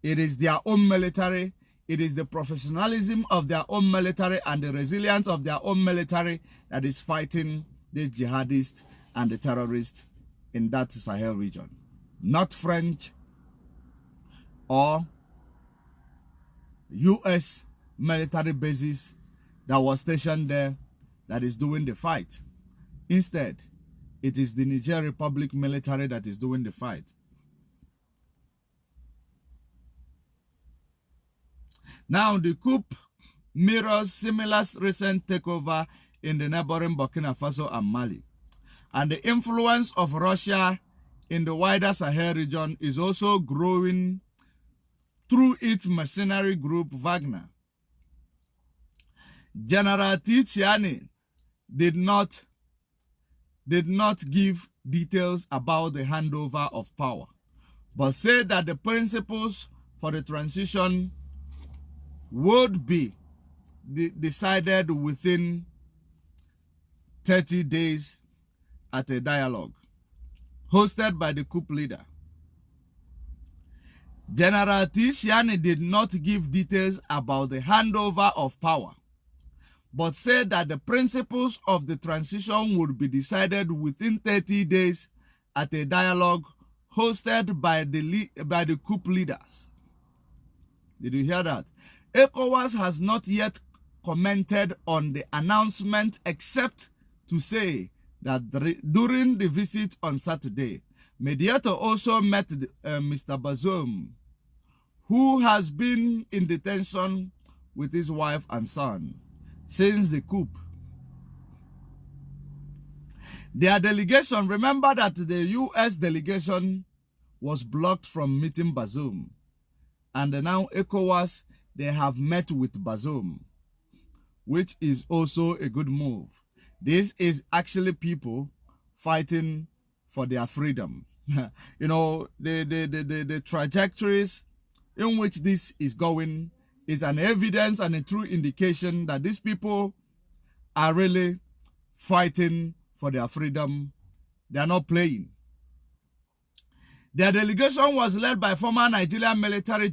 it is their own military, it is the professionalism of their own military and the resilience of their own military that is fighting these jihadists and the terrorists in that Sahel region. Not French or U.S. military bases that was stationed there that is doing the fight. Instead, it is the Niger Republic military that is doing the fight. Now, the coup mirrors similar recent takeover in the neighboring Burkina Faso and Mali. And the influence of Russia in the wider Sahel region is also growing through its mercenary group Wagner. General Tchiani did not give details about the handover of power, but said that the principles for the transition would be decided within 30 days at a dialogue hosted by the coup leader. General Tchiani did not give details about the handover of power, but said that the principles of the transition would be decided within 30 days at a dialogue hosted by the coup leaders. Did you hear that? Ecowas has not yet commented on the announcement except to say that during the visit on Saturday, mediator also met Mr. Bazoum, who has been in detention with his wife and son since the coup. Their delegation, remember that the U.S. delegation was blocked from meeting Bazoum, and now ECOWAS, they have met with Bazoum, which is also a good move. This is actually people fighting for their freedom. The trajectories in which this is going is an evidence and a true indication that these people are really fighting for their freedom. They are not playing. Their delegation was led by former Nigerian military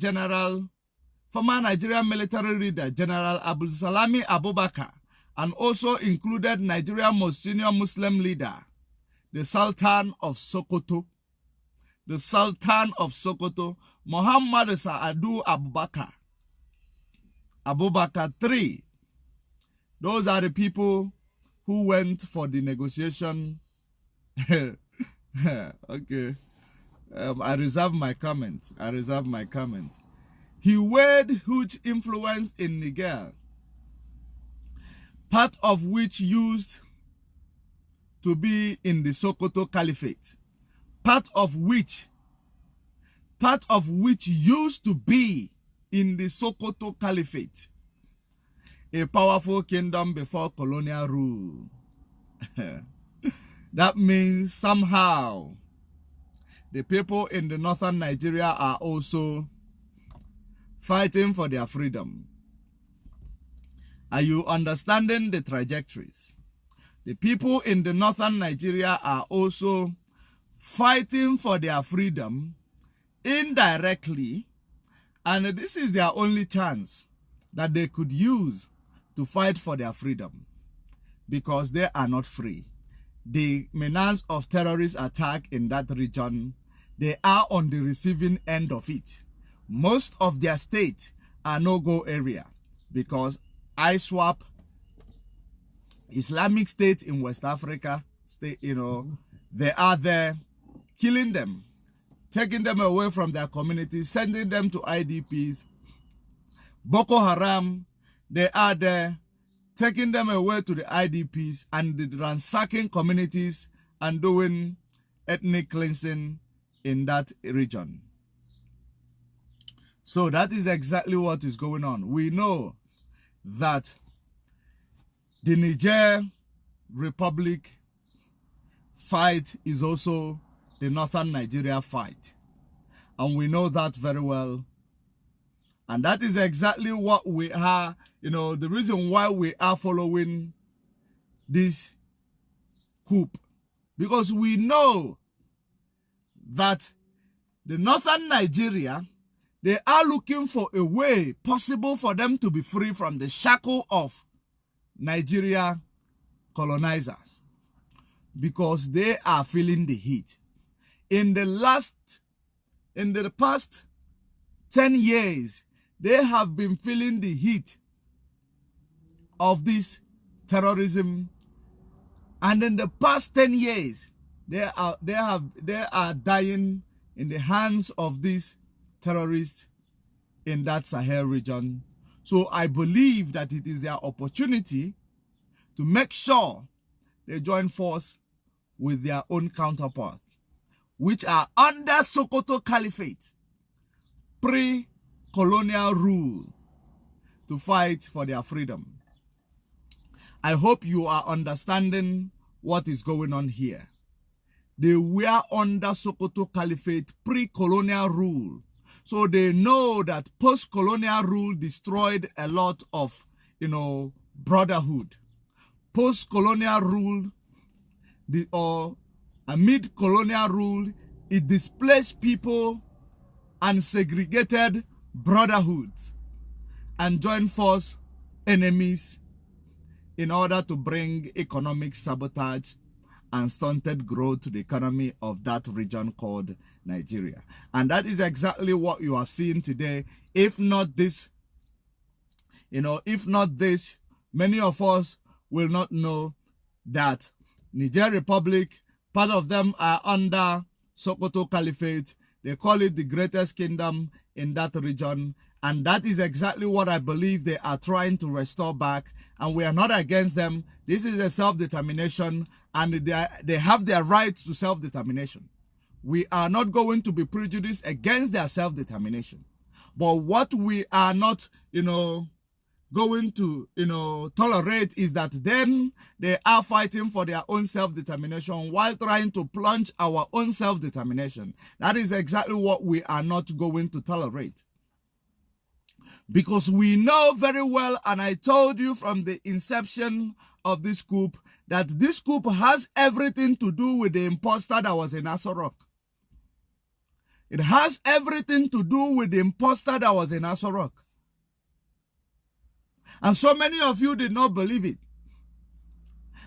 leader, General Abdulsalami Abubakar, and also included Nigeria's most senior Muslim leader, the Sultan of Sokoto, Muhammad Saadu Abubakar III. Those are the people who went for the negotiation. Okay. I reserve my comment. He wield huge influence in Niger, part of which used to be in the Sokoto Caliphate, part of which used to be in the Sokoto Caliphate, a powerful kingdom before colonial rule. That means somehow the people in the northern Nigeria are also fighting for their freedom. Are you understanding the trajectories? The people in the northern Nigeria are also fighting for their freedom indirectly, and this is their only chance that they could use to fight for their freedom, because they are not free. The menace of terrorist attack in that region, they are on the receiving end of it. Most of their states are no-go area, because ISWAP, Islamic State in West Africa, they are there killing them, taking them away from their communities, sending them to IDPs. Boko Haram, they are there taking them away to the IDPs and ransacking communities and doing ethnic cleansing in that region. So that is exactly what is going on. We know that the Niger Republic fight is also the Northern Nigeria fight. And we know that very well. And that is exactly what we are, the reason why we are following this coup. Because we know that the Northern Nigeria, they are looking for a way possible for them to be free from the shackle of Nigeria colonizers, because they are feeling the heat. In the past 10 years, they have been feeling the heat of this terrorism, and in the past 10 years, they are dying in the hands of these terrorists in that Sahel region. So I believe that it is their opportunity to make sure they join force with their own counterpart, which are under Sokoto Caliphate, pre-colonial rule, to fight for their freedom. I hope you are understanding what is going on here. They were under Sokoto Caliphate, pre-colonial rule. So they know that post-colonial rule destroyed a lot of, brotherhood. Post-colonial rule, or mid-colonial rule, it displaced people and segregated brotherhoods and joined force enemies in order to bring economic sabotage and stunted growth to the economy of that region called Nigeria. And that is exactly what you have seen today. If not this, many of us will not know that Niger Republic, part of them are under Sokoto Caliphate. They call it the greatest kingdom in that region. And that is exactly what I believe they are trying to restore back. And we are not against them. This is a self-determination, and they have their right to self-determination. We are not going to be prejudiced against their self-determination. But what we are not, going to, tolerate is that them, they are fighting for their own self-determination while trying to plunge our own self-determination. That is exactly what we are not going to tolerate. Because we know very well, and I told you from the inception of this coup, that this coup has everything to do with the imposter that was in Aso Rock. It has everything to do with the imposter that was in Aso Rock. And so many of you did not believe it.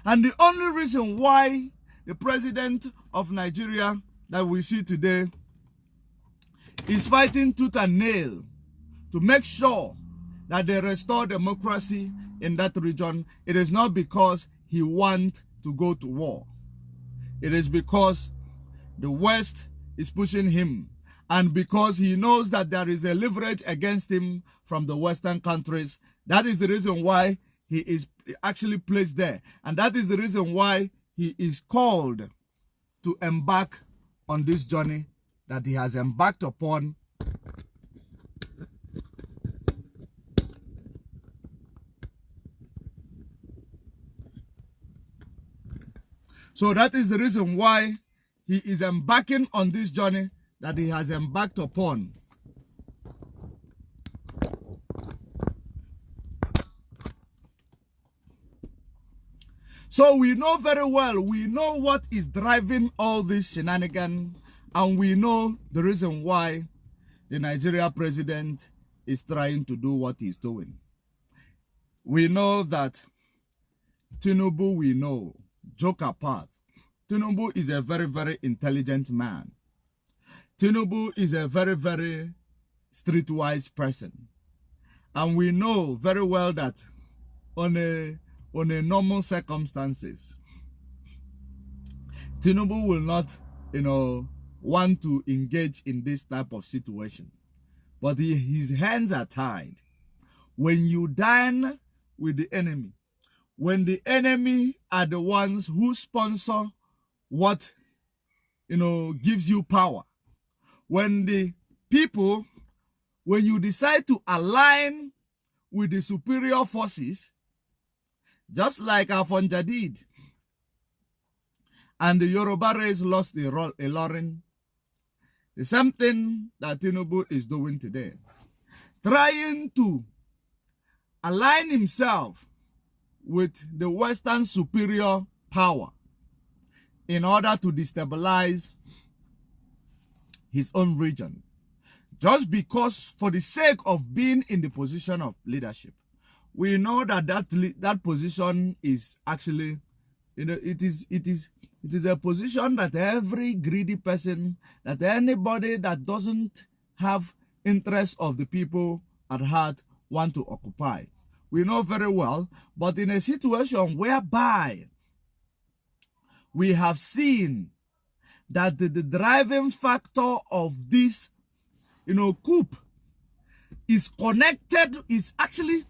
And the only reason why the president of Nigeria that we see today is fighting tooth and nail to make sure that they restore democracy in that region, it is not because he wants to go to war. It is because the West is pushing him, and because he knows that there is a leverage against him from the Western countries. That is the reason why he is actually placed there. And that is the reason why he is called to embark on this journey that he has embarked upon. So that is the reason why he is embarking on this journey that he has embarked upon. So we know very well, we know what is driving all this shenanigans, and we know the reason why the Nigeria president is trying to do what he's doing. We know that Tinubu, we know, joke apart, Tinubu is a very, very intelligent man. Tinubu is a very, very streetwise person. And we know very well that on a normal circumstances, Tinubu will not, want to engage in this type of situation. But his hands are tied. When you dine with the enemy, when the enemy are the ones who sponsor what, gives you power, when the people, when you decide to align with the superior forces, just like Afonja did, and the Yoruba race lost the Ilorin, the same thing that Tinubu is doing today, trying to align himself with the Western superior power in order to destabilize his own region. Just because for the sake of being in the position of leadership. We know that that position is actually, it is a position that every greedy person, that anybody that doesn't have interest of the people at heart want to occupy. We know very well, but in a situation whereby we have seen that the driving factor of this, coup is connected, is actually,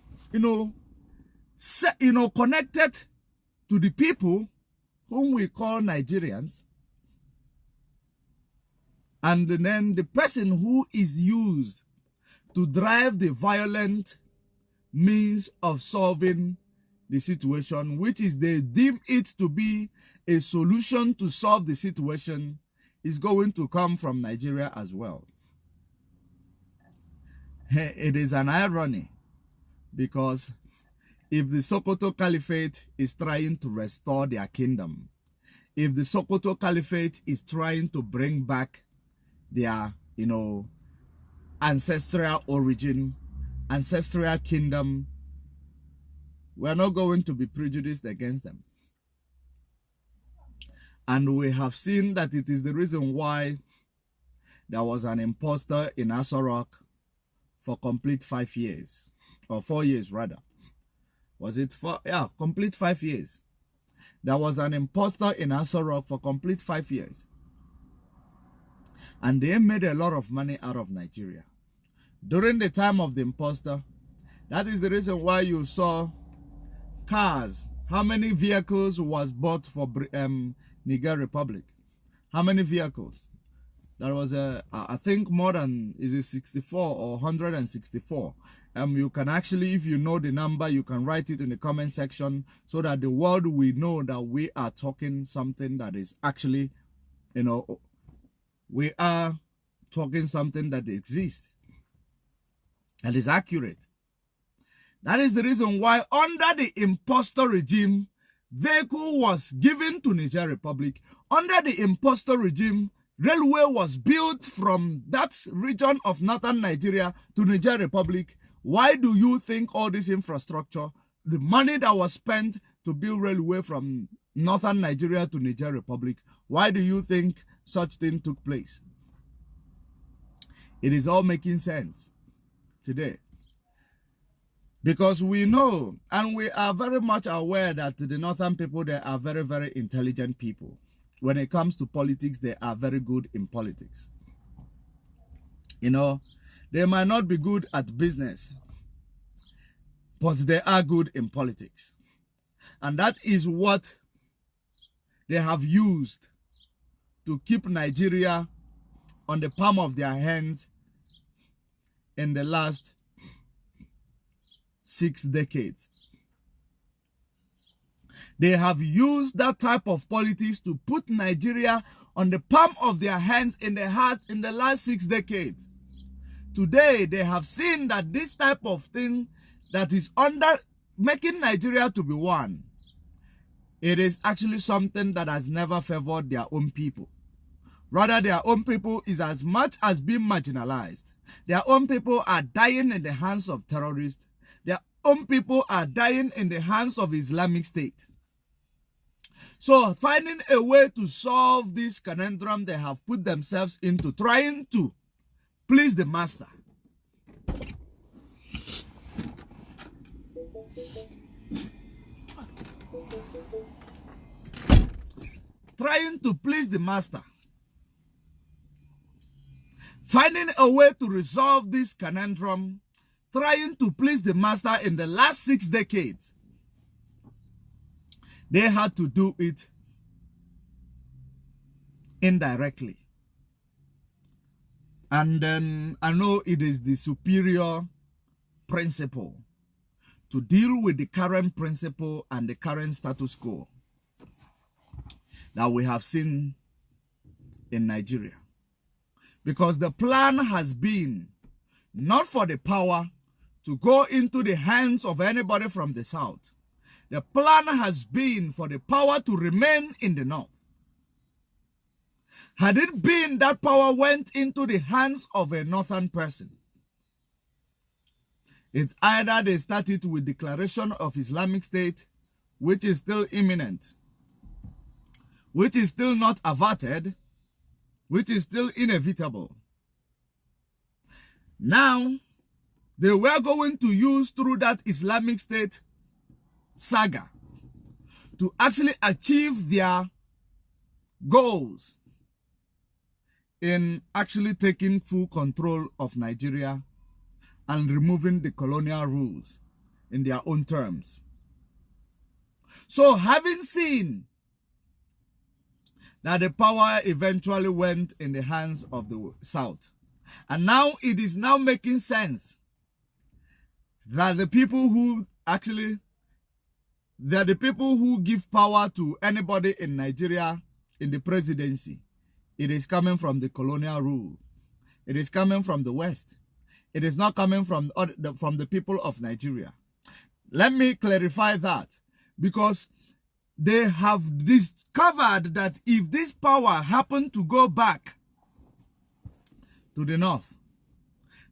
connected to the people whom we call Nigerians, and then the person who is used to drive the violent means of solving the situation, which is they deem it to be a solution to solve the situation, is going to come from Nigeria as well. It is an irony, because if the Sokoto Caliphate is trying to restore their kingdom, if the Sokoto Caliphate is trying to bring back their, ancestral origin, ancestral kingdom, we're not going to be prejudiced against them. And we have seen that it is the reason why there was an imposter in Aso Rock for complete 5 years, or 4 years rather. Was it 4? Yeah, complete 5 years. There was an imposter in Aso Rock for complete 5 years. And they made a lot of money out of Nigeria. During the time of the imposter, that is the reason why you saw cars. How many vehicles was bought for Niger Republic? How many vehicles? There was I think more than, is it 64 or 164? You can actually, if you know the number, you can write it in the comment section so that the world will know that we are talking something that is actually, we are talking something that exists, that is accurate. That is the reason why under the imposter regime, vehicle was given to Niger Republic. Under the imposter regime, railway was built from that region of northern Nigeria to Niger Republic. Why do you think all this infrastructure, the money that was spent to build railway from northern Nigeria to Niger Republic, why do you think such thing took place? It is all making sense today. Because we know, and we are very much aware that the northern people, they are very, very intelligent people. When it comes to politics, they are very good in politics. They might not be good at business, but they are good in politics. And that is what they have used to keep Nigeria on the palm of their hands in the last 6 decades. They have used that type of politics to put Nigeria on the palm of their hands in the last 6 decades. Today, they have seen that this type of thing that is under making Nigeria to be one it is actually something that has never favored their own people. Rather, their own people is as much as being marginalized. Their own people are dying in the hands of terrorists. Their own people are dying in the hands of Islamic State. So finding a way to solve this conundrum they have put themselves into, trying to please the master. Trying to please the master. Finding a way to resolve this conundrum, trying to please the master in the last 6 decades. They had to do it indirectly. And then I know it is the superior principle to deal with the current principle and the current status quo that we have seen in Nigeria. Because the plan has been not for the power to go into the hands of anybody from the south. The plan has been for the power to remain in the north. Had it been that power went into the hands of a northern person, it's either they started with declaration of Islamic State, which is still imminent, which is still not averted, which is still inevitable. Now, they were going to use through that Islamic State saga to actually achieve their goals in actually taking full control of Nigeria and removing the colonial rules in their own terms. So having seen that the power eventually went in the hands of the South, and now it is now making sense that the people who actually, they're the people who give power to anybody in Nigeria in the presidency. It is coming from the colonial rule. It is coming from the West. It is not coming from the people of Nigeria. Let me clarify that, because they have discovered that if this power happened to go back to the north,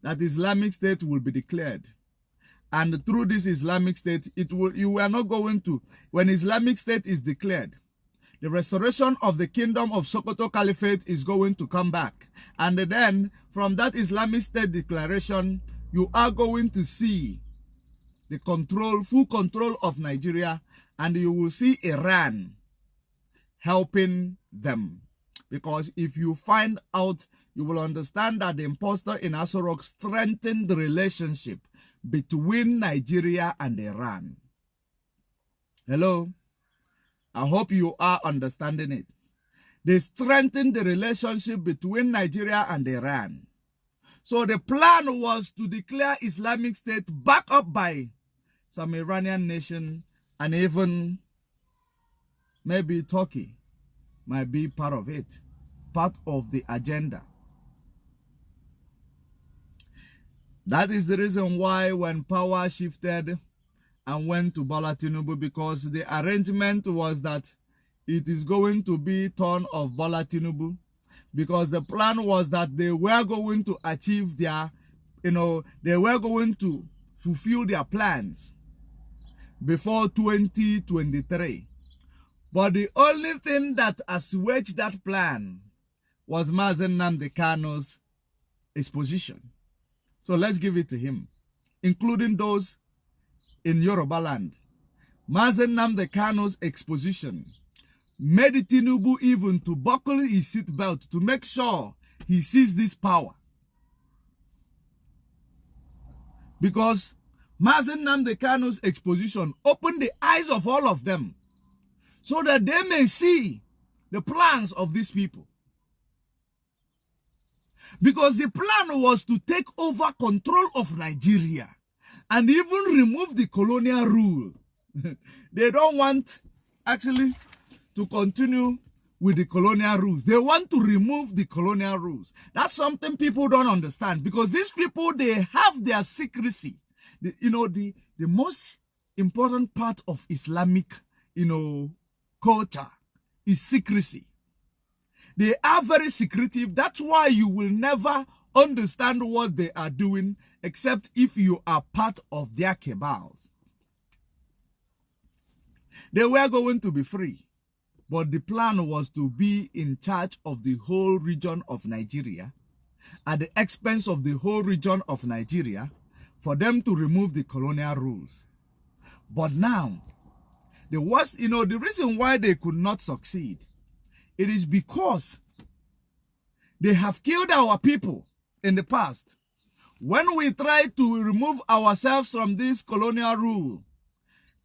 that Islamic State will be declared. And through this Islamic State, you are not going to, when Islamic State is declared, the restoration of the kingdom of Sokoto Caliphate is going to come back. And then from that Islamic State declaration, you are going to see the full control of Nigeria, and you will see Iran helping them. Because if you find out, you will understand that the imposter in Aso Rock strengthened the relationship between Nigeria and Iran. Hello? I hope you are understanding it. They strengthened the relationship between Nigeria and Iran. So the plan was to declare Islamic State backed up by some Iranian nation, and even maybe Turkey might be part of it, part of the agenda. That is the reason why when power shifted and went to Bola Tinubu, because the arrangement was that it is going to be turn of Bola Tinubu, because the plan was that they were going to achieve their, they were going to fulfill their plans before 2023. But the only thing that assuaged that plan was Mazen Nnamdi Kanu's exposition. So let's give it to him, including those in Yoruba land. Mazen Nnamdi Kanu's exposition made Tinubu even to buckle his seatbelt to make sure he sees this power. Because Mazen Nnamdi Kanu's exposition opened the eyes of all of them so that they may see the plans of these people. Because the plan was to take over control of Nigeria and even remove the colonial rule. They don't want actually to continue with the colonial rules. They want to remove the colonial rules. That's something people don't understand, because these people, they have their secrecy. The most important part of Islamic, culture is secrecy. They are very secretive. That's why you will never understand what they are doing except if you are part of their cabals. They were going to be free, but the plan was to be in charge of the whole region of Nigeria at the expense of the whole region of Nigeria for them to remove the colonial rules. But now, the worst, the reason why they could not succeed, it is because they have killed our people in the past. When we try to remove ourselves from this colonial rule,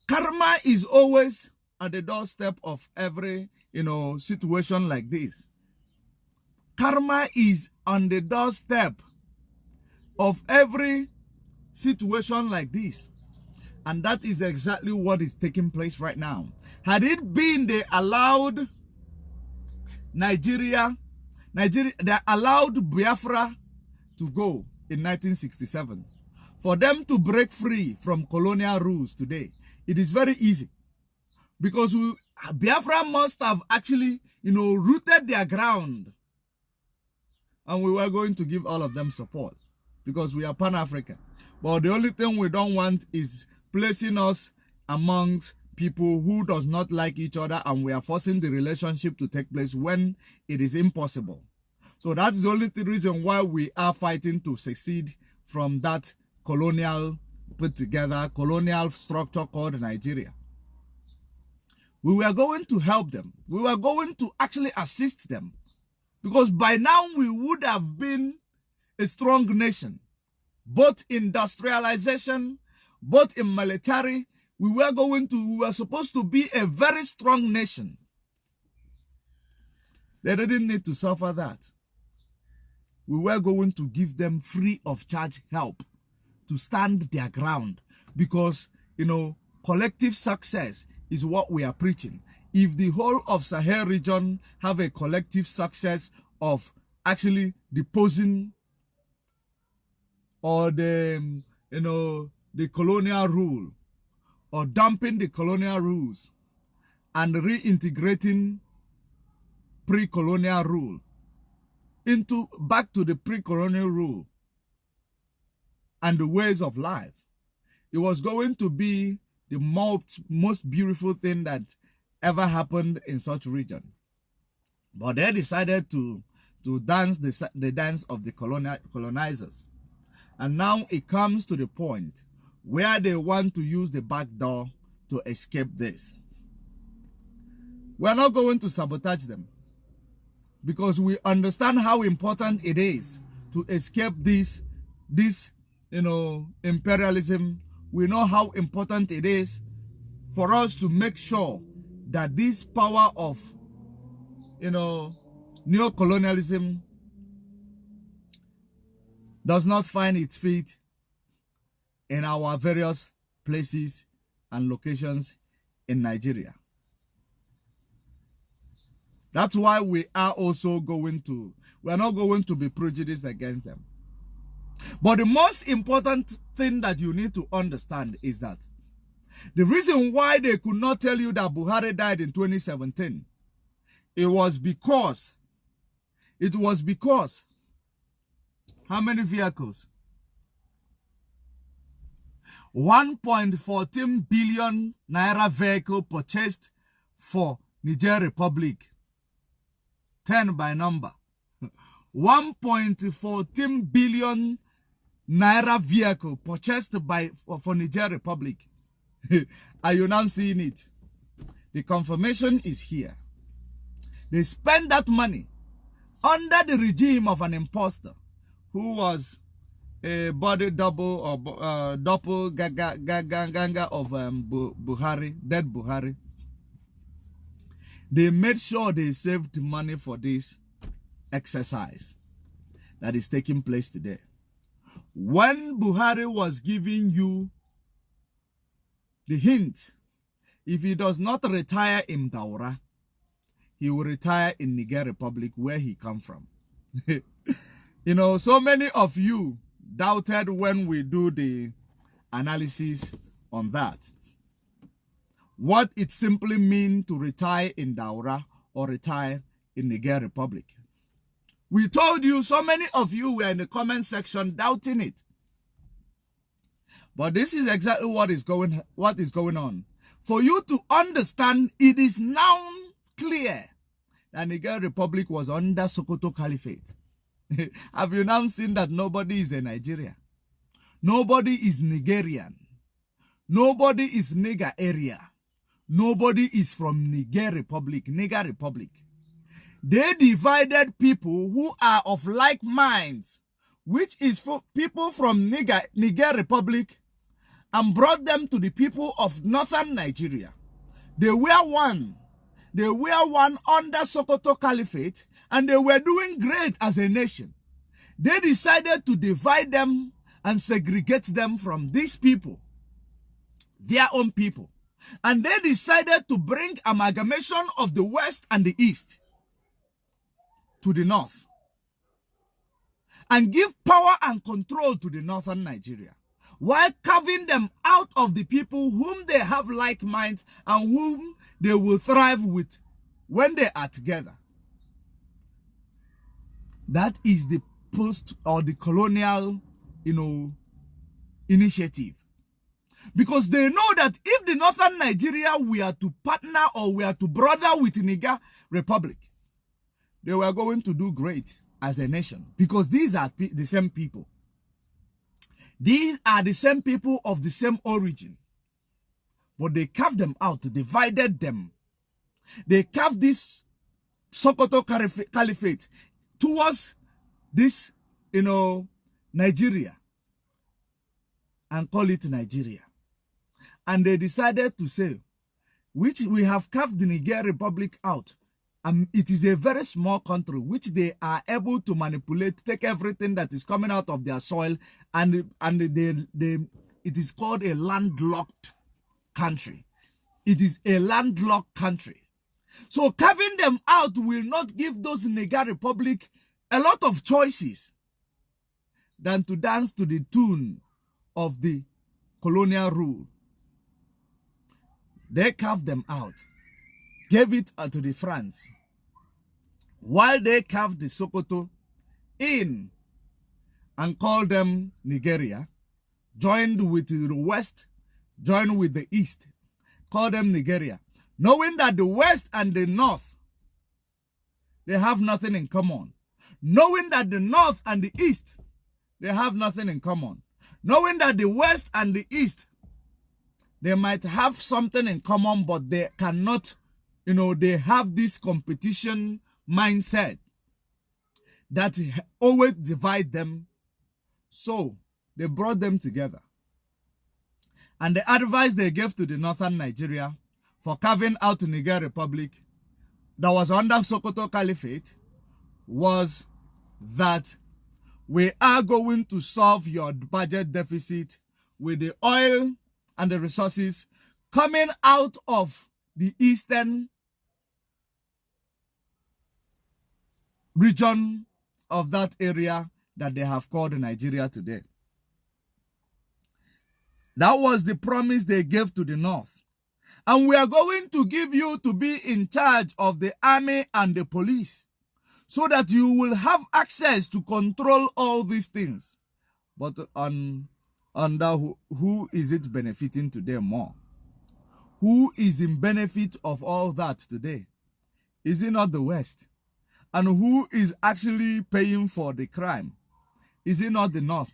karma is always at the doorstep of every, situation like this. Karma is on the doorstep of every situation like this. And that is exactly what is taking place right now. Had it been they allowed they allowed Biafra to go in 1967, for them to break free from colonial rules today, it is very easy. Because Biafra must have actually, rooted their ground. And we were going to give all of them support because we are Pan-African. But the only thing we don't want is placing us amongst people who does not like each other, and we are forcing the relationship to take place when it is impossible. So that's the only reason why we are fighting to secede from that colonial colonial structure called Nigeria. We were going to help them. We were going to actually assist them, because by now we would have been a strong nation, both industrialization, both in military. We were supposed to be a very strong nation. They didn't need to suffer that. We were going to give them free of charge help to stand their ground, because, collective success is what we are preaching. If the whole of Sahel region have a collective success of actually deposing or the colonial rule, or dumping the colonial rules and reintegrating pre-colonial rule back to the pre-colonial rule and the ways of life, it was going to be the most beautiful thing that ever happened in such region. But they decided to dance the dance of the colonizers. And now it comes to the point where they want to use the back door to escape this. We're not going to sabotage them, because we understand how important it is to escape this imperialism. We know how important it is for us to make sure that this power of neocolonialism does not find its feet in our various places and locations in Nigeria. That's why we are also we're not going to be prejudiced against them. But the most important thing that you need to understand is that the reason why they could not tell you that Buhari died in 2017, it was because how many vehicles? 1.14 billion naira vehicle purchased for Niger Republic. 10 by number. 1.14 billion naira vehicle purchased for Niger Republic. Are you now seeing it? The confirmation is here. They spent that money under the regime of an imposter who was a body double or doppelganger of Buhari, dead Buhari. They made sure they saved money for this exercise that is taking place today. When Buhari was giving you the hint, if he does not retire in Daura, he will retire in Niger Republic, where he come from. So many of you doubted when we do the analysis on that. what it simply means to retire in Daura or retire in Niger Republic. We told you, so many of you were in the comment section doubting it. But this is exactly what is going on. For you to understand, it is now clear that Niger Republic was under Sokoto Caliphate. Have you now seen that nobody is a Nigeria? Nobody is Nigerian. Nobody is Niger area. Nobody is from Niger Republic. They divided people who are of like minds, which is for people from Niger Republic, and brought them to the people of northern Nigeria. They were one. They were one under Sokoto Caliphate, and they were doing great as a nation. They decided to divide them and segregate them from these people, their own people. And they decided to bring amalgamation of the West and the East to the North, and give power and control to the northern Nigeria, while carving them out of the people whom they have like minds and whom they will thrive with when they are together. That is the post or the colonial, initiative. Because they know that if the northern Nigeria were to partner or were to brother with Niger Republic, they were going to do great as a nation. Because these are the same people. These are the same people of the same origin. But they carved them out, divided them. They carved this Sokoto Caliphate towards this, Nigeria, and call it Nigeria. And they decided to say, which we have carved the Niger Republic out. It is a very small country which they are able to manipulate, take everything that is coming out of their soil, and it is called a landlocked country. It is a landlocked country. So carving them out will not give those Niger Republic a lot of choices than to dance to the tune of the colonial rule. They carved them out, gave it to the France, while they carved the Sokoto in and called them Nigeria, joined with the West, joined with the East, called them Nigeria, knowing that the West and the North, they have nothing in common. Knowing that the North and the East, they have nothing in common. Knowing that the West and the East, they might have something in common, but they cannot, they have this competition mindset that always divide them. So they brought them together. And the advice they gave to the northern Nigeria for carving out the Niger Republic that was under Sokoto Caliphate was that we are going to solve your budget deficit with the oil and the resources coming out of the eastern region of that area that they have called Nigeria today. That was the promise they gave to the North. And we are going to give you to be in charge of the army and the police, so that you will have access to control all these things. But under who is it benefiting today more? Who is in benefit of all that today? Is it not the West? And who is actually paying for the crime? Is it not the North?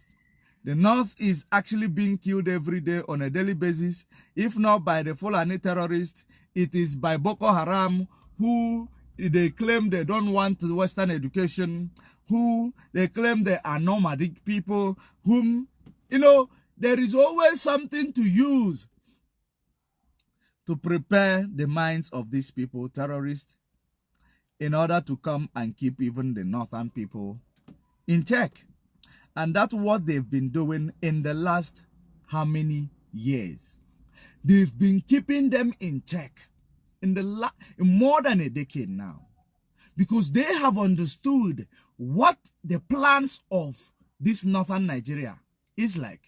The North is actually being killed every day on a daily basis. If not by the Fulani terrorists, it is by Boko Haram, who they claim they don't want Western education, who they claim they are nomadic people, whom, there is always something to use to prepare the minds of these people, terrorists, in order to come and keep even the northern people in check. And that's what they've been doing in the last how many years? They've been keeping them in check in more than a decade now, because they have understood what the plans of this northern Nigeria is like.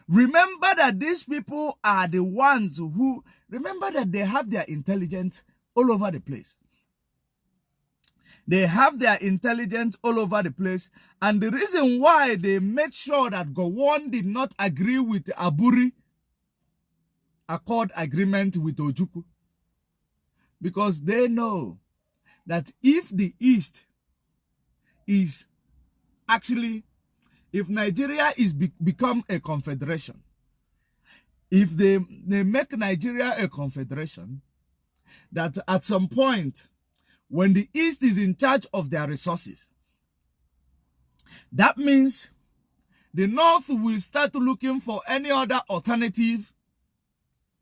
Remember that these people are the ones who, remember that they have their intelligence all over the place. They have their intelligence all over the place. And the reason why they made sure that Gowon did not agree with the Aburi Accord agreement with Ojukwu, because they know that if the East is actually, if Nigeria is become a confederation, if they make Nigeria a confederation, that at some point, when the East is in charge of their resources, that means the North will start looking for any other alternative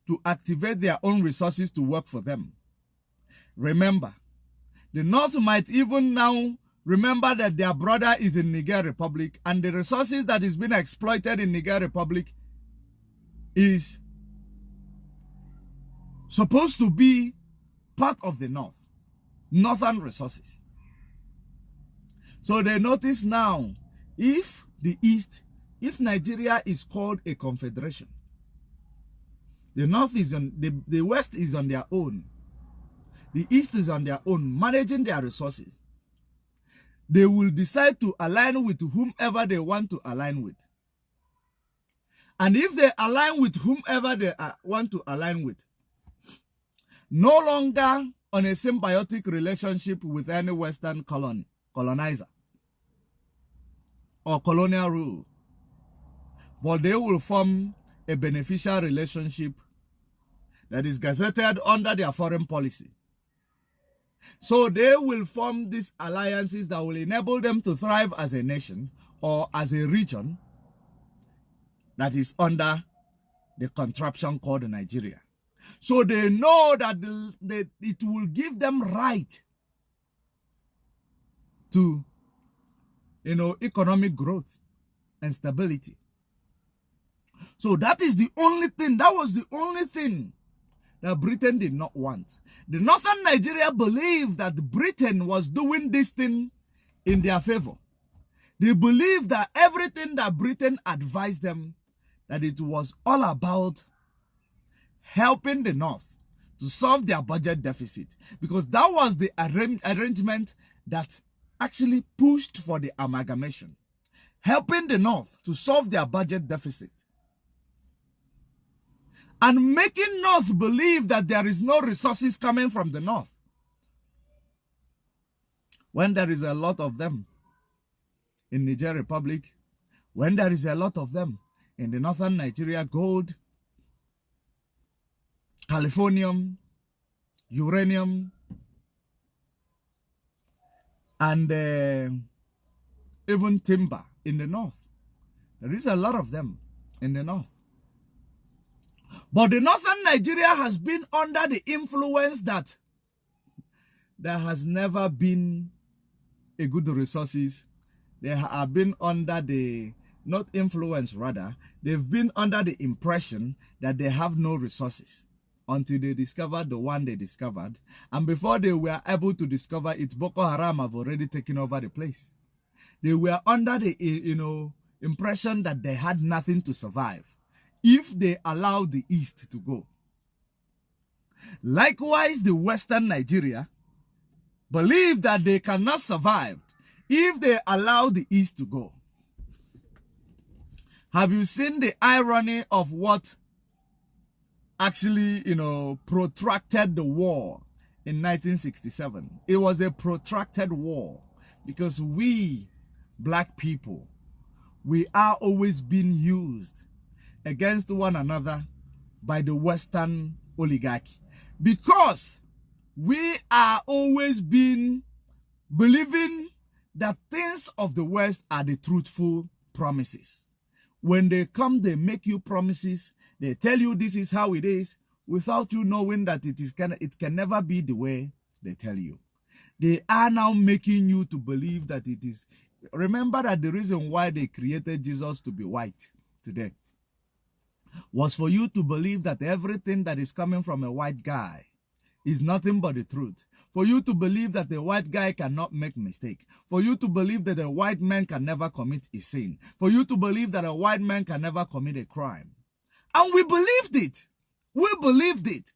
to activate their own resources to work for them. Remember, the North might even now remember that their brother is in Niger Republic, and the resources that is being exploited in Niger Republic is supposed to be part of the North, Northern resources. So they notice now, if the East, if Nigeria is called a confederation, the North is on, the West is on their own, the East is on their own, managing their resources. They will decide to align with whomever they want to align with. And if they align with whomever they want to align with, no longer on a symbiotic relationship with any Western colonizer or colonial rule, but they will form a beneficial relationship that is gazetted under their foreign policy. So they will form these alliances that will enable them to thrive as a nation or as a region that is under the contraption called Nigeria. So they know that it will give them right to, economic growth and stability. So that is the only thing, that was the only thing that Britain did not want. The Northern Nigeria believed that Britain was doing this thing in their favor. They believed that everything that Britain advised them, that it was all about helping the North to solve their budget deficit, because that was the arrangement that actually pushed for the amalgamation, helping the North to solve their budget deficit and making North believe that there is no resources coming from the North when there is a lot of them in Niger Republic, when there is a lot of them in the Northern Nigeria: gold, californium, uranium, and even timber in the North. There is a lot of them in the North. But the Northern Nigeria has been under the influence that there has never been a good resources. They have been under the, not influence rather, they've been under the impression that they have no resources until they discovered the one they discovered. And before they were able to discover it, Boko Haram have already taken over the place. They were under the, impression that they had nothing to survive if they allowed the East to go. Likewise, the Western Nigeria believe that they cannot survive if they allow the East to go. Have you seen the irony of what actually, protracted the war in 1967? It was a protracted war because we, black people, we are always being used against one another by the Western oligarchy, because we are always been believing that things of the West are the truthful promises. When they come, they make you promises. They tell you this is how it is, without you knowing that it can never be the way they tell you. They are now making you to believe that it is. Remember that the reason why they created Jesus to be white today was for you to believe that everything that is coming from a white guy is nothing but the truth. For you to believe that a white guy cannot make mistake. For you to believe that a white man can never commit a sin. For you to believe that a white man can never commit a crime. And we believed it. We believed it.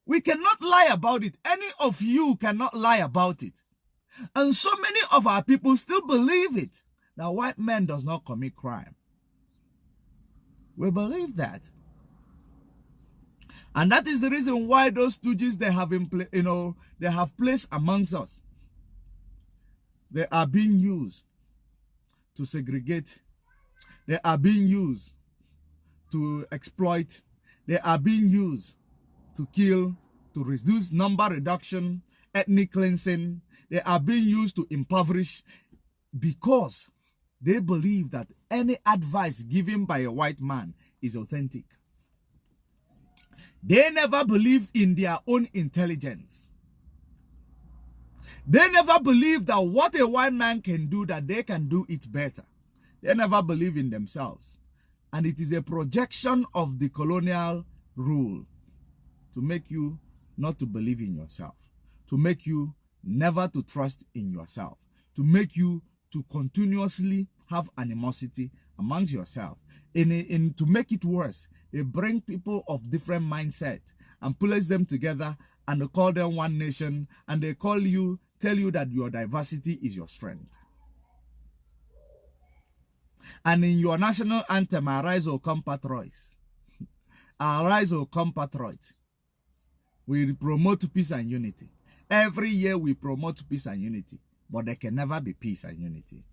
We cannot lie about it. Any of you cannot lie about it. And so many of our people still believe it, that white man does not commit crime. We believe that. And that is the reason why those stooges they have placed amongst us, they are being used to segregate. They are being used to exploit. They are being used to kill, to reduce number reduction, ethnic cleansing. They are being used to impoverish, because they believe that any advice given by a white man is authentic. They never believed in their own intelligence. They never believed that what a white man can do, that they can do it better. They never believe in themselves. And it is a projection of the colonial rule to make you not to believe in yourself, to make you never to trust in yourself, to make you to continuously have animosity amongst yourself. To make it worse, they bring people of different mindset and place them together, and they call them one nation, and they tell you that your diversity is your strength. And in your national anthem, Arise, O compatriots, Arise, O compatriot, we promote peace and unity. Every year we promote peace and unity, but there can never be peace and unity,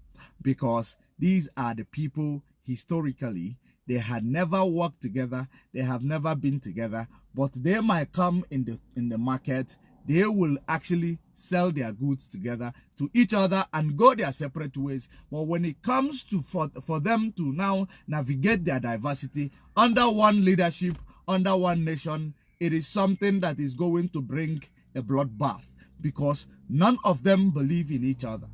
because these are the people historically, they had never worked together, they have never been together, but they might come in the market, they will actually sell their goods together to each other and go their separate ways. But when it comes to for them to now navigate their diversity under one leadership, under one nation, it is something that is going to bring a bloodbath, because none of them believe in each other.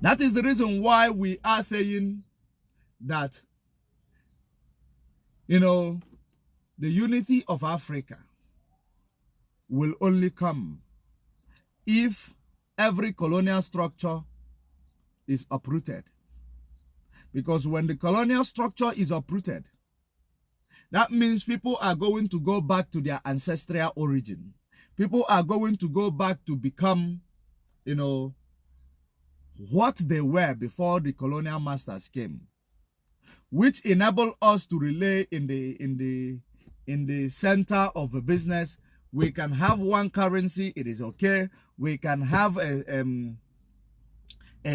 That is the reason why we are saying that, the unity of Africa will only come if every colonial structure is uprooted. Because when the colonial structure is uprooted, that means people are going to go back to their ancestral origin. People are going to go back to become, what they were before the colonial masters came, which enable us to relay in the center of the business. We can have one currency, it is okay. We can have a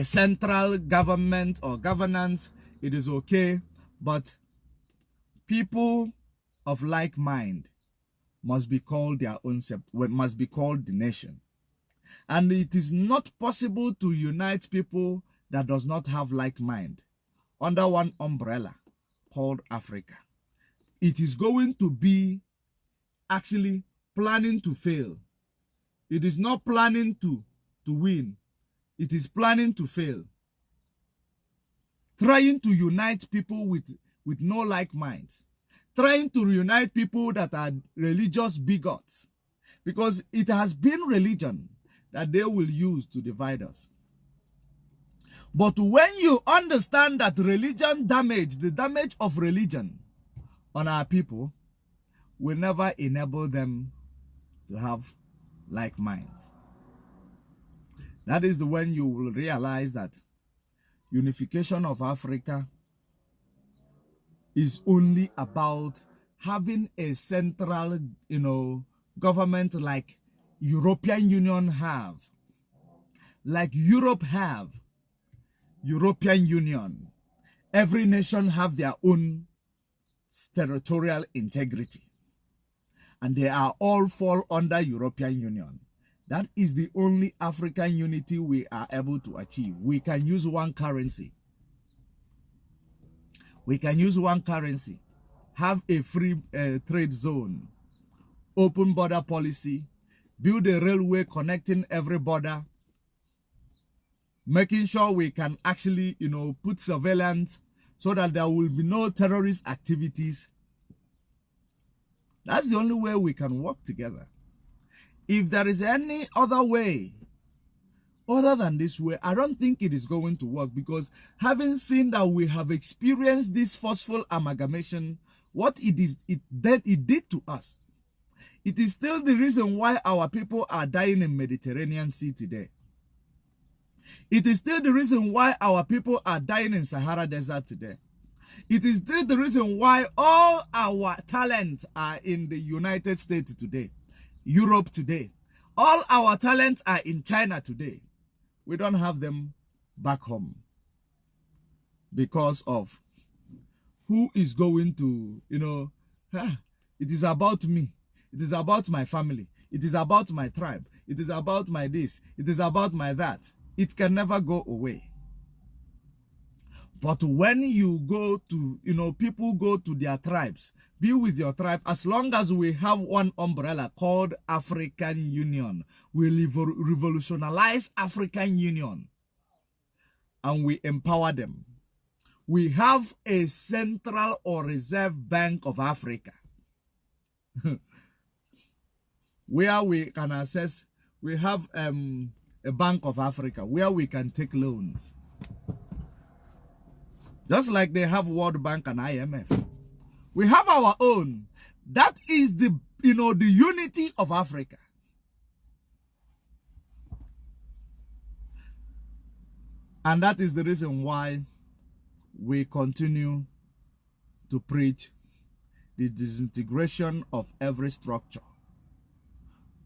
central government or governance, it is okay. But people of like mind must be called their own, must be called the nation. And it is not possible to unite people that does not have like mind under one umbrella called Africa. It is going to be actually planning to fail. It is not planning to win. It is planning to fail. Trying to unite people with no like minds. Trying to reunite people that are religious bigots. Because it has been religion that they will use to divide us. But when you understand that religion damage, the damage of religion on our people will never enable them to have like minds. That is when you will realize that unification of Africa is only about having a central, government like European Union have, like Europe have, European Union. Every nation have their own territorial integrity, and they are all fall under European Union. That is the only African unity we are able to achieve. We can use one currency. We can use one currency, have a free trade zone, open border policy, build a railway connecting every border, making sure we can actually, put surveillance so that there will be no terrorist activities. That's the only way we can work together. If there is any other way other than this way, I don't think it is going to work, because having seen that we have experienced this forceful amalgamation, what it did to us, it is still the reason why our people are dying in Mediterranean Sea today. It is still the reason why our people are dying in Sahara Desert today. It is still the reason why all our talent are in the United States today, Europe today. All our talents are in China today. We don't have them back home because of who is going to, it is about me. It is about my family. It is about my tribe. It is about my this. It is about my that. It can never go away. But when you go to, people go to their tribes, be with your tribe. As long as we have one umbrella called African Union, we revolutionize African Union and we empower them. We have a central or reserve bank of Africa where we can access. We have a Bank of Africa where we can take loans. Just like they have World Bank and IMF. We have our own. That is the unity of Africa. And that is the reason why we continue to preach the disintegration of every structure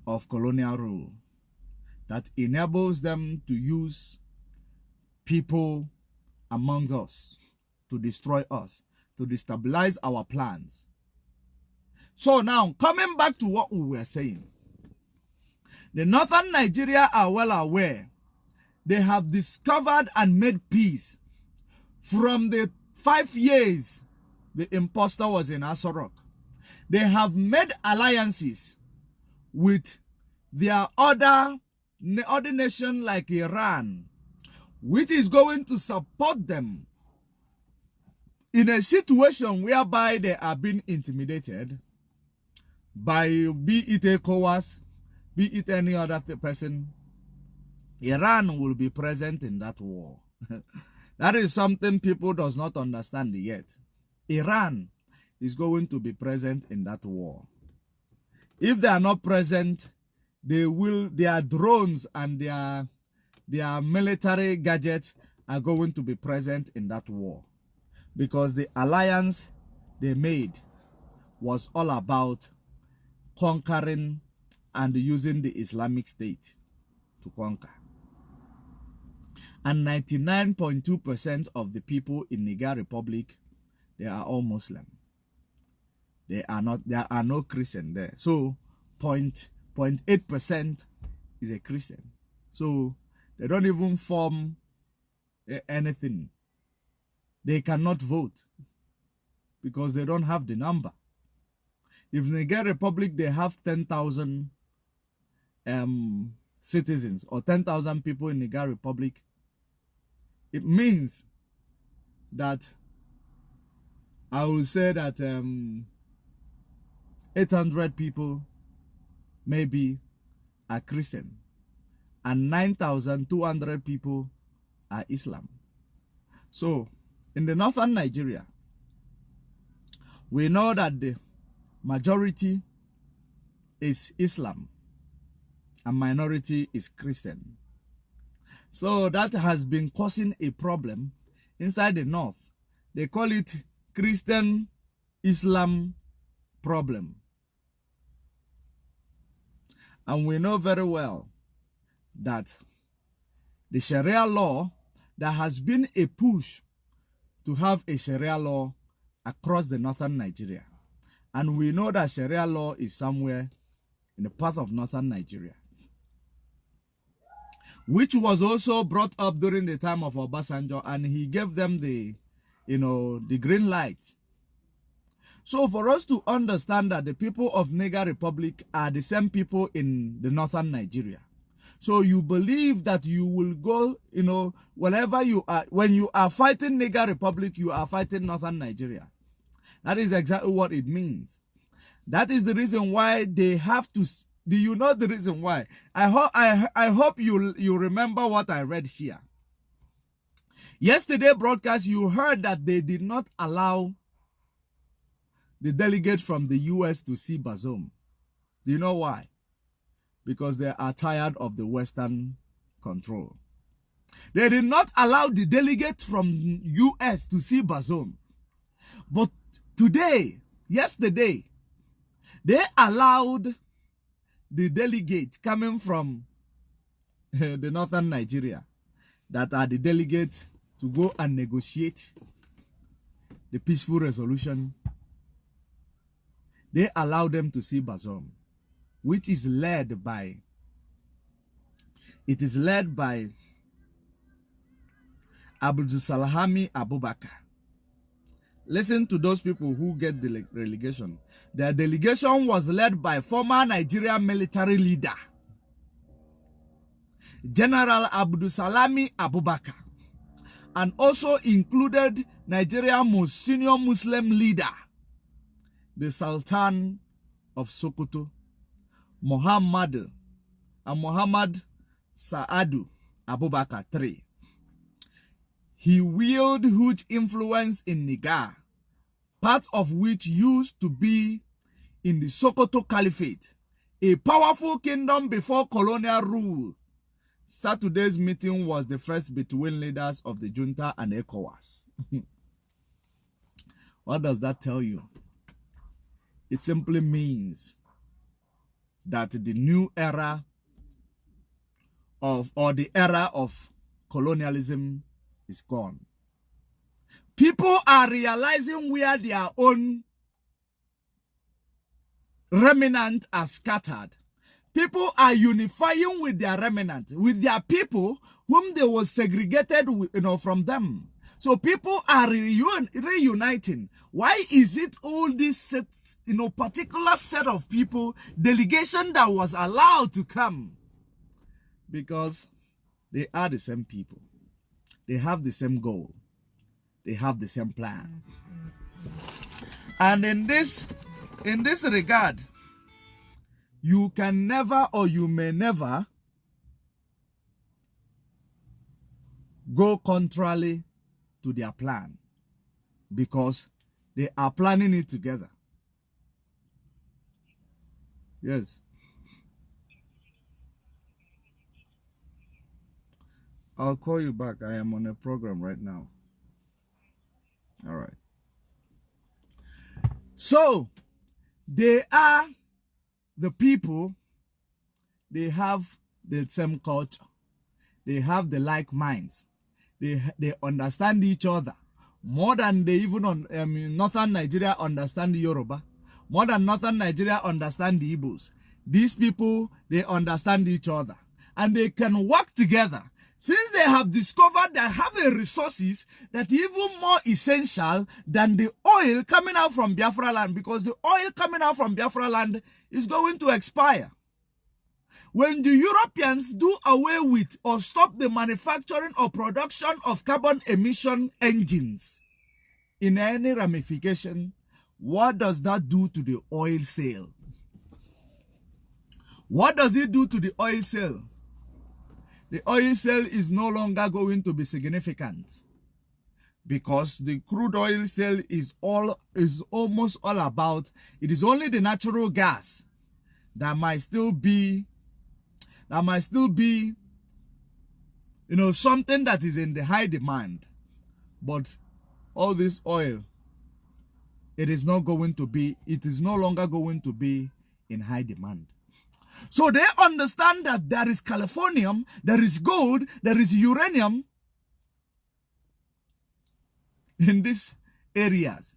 of colonial rule that enables them to use people among us to destroy us, to destabilize our plans. So now, coming back to what we were saying, the northern Nigeria are well aware. They have discovered and made peace from the 5 years the imposter was in Aso Rock. They have made alliances with their other nation like Iran, which is going to support them in a situation whereby they are being intimidated by, be it Ecowas, be it any other person. Iran will be present in that war. That is something people does not understand yet. Iran is going to be present in that war. If they are not present, their drones and their military gadgets are going to be present in that war. Because the alliance they made was all about conquering and using the Islamic State to conquer. And 99.2% of the people in Niger Republic, they are all Muslim. There are no Christian there. So 0.8% is a Christian. So they don't even form anything. They cannot vote because they don't have the number. If Niger Republic, they have 10,000 citizens or 10,000 people in Niger Republic, it means that I will say that 800 people maybe are Christian and 9,200 people are Islam. So in the northern Nigeria, we know that the majority is Islam and minority is Christian. So that has been causing a problem inside the north. They call it Christian Islam problem. And we know very well that the Sharia law, there has been a push to have a Sharia law across the northern Nigeria. And we know that Sharia law is somewhere in the path of northern Nigeria, which was also brought up during the time of Obasanjo, and he gave them the green light. So for us to understand that the people of Niger Republic are the same people in the northern Nigeria. So you believe that you will go, wherever you are, when you are fighting Niger Republic, you are fighting northern Nigeria. That is exactly what it means. That is the reason why they have to. Do you know the reason why? I hope you remember what I read here. Yesterday broadcast, you heard that they did not allow the delegate from the US to see Bazoum. Do you know why? Because they are tired of the Western control. They did not allow the delegate from US to see Bazoum. But yesterday, they allowed the delegate coming from the northern Nigeria, that are the delegates, to go and negotiate the peaceful resolution. They allowed them to see Bazoum, which is led by Abdulsalami Abubakar. Listen to those people who get the relegation. Their delegation was led by former Nigerian military leader, General Abdulsalami Abubakar, and also included Nigeria's most senior Muslim leader, the Sultan of Sokoto, Muhammad Saadu Abubakar III. He wielded huge influence in Niger, part of which used to be in the Sokoto Caliphate, a powerful kingdom before colonial rule. Saturday's meeting was the first between leaders of the junta and Ecowas. What does that tell you? It simply means that the new era the era of colonialism is gone. People are realizing where their own remnant are scattered. People are unifying with their remnant, with their people whom they were segregated, from them. So people are reuniting. Why is it all this set, particular set of people, delegation that was allowed to come? Because they are the same people. They have the same goal. They have the same plan. And in this regard, you can never, or you may never, go contrary to their plan, because they are planning it together. Yes. I'll call you back. I am on a program right now. All right. So, they are the people, they have the same culture. They have the like minds. They understand each other more than they even northern Nigeria understand the Yoruba. More than northern Nigeria understand the Igbos. These people, they understand each other. And they can work together. Since they have discovered they have resources that are even more essential than the oil coming out from Biafra land, because the oil coming out from Biafra land is going to expire. When the Europeans do away with or stop the manufacturing or production of carbon emission engines in any ramification, what does that do to the oil sale? What does it do to the oil sale? The oil sale is no longer going to be significant, because the crude oil sale is almost all about, it is only the natural gas that might still be something that is in the high demand. But all this oil, it is no longer going to be in high demand. So they understand that there is californium, there is gold, there is uranium in these areas.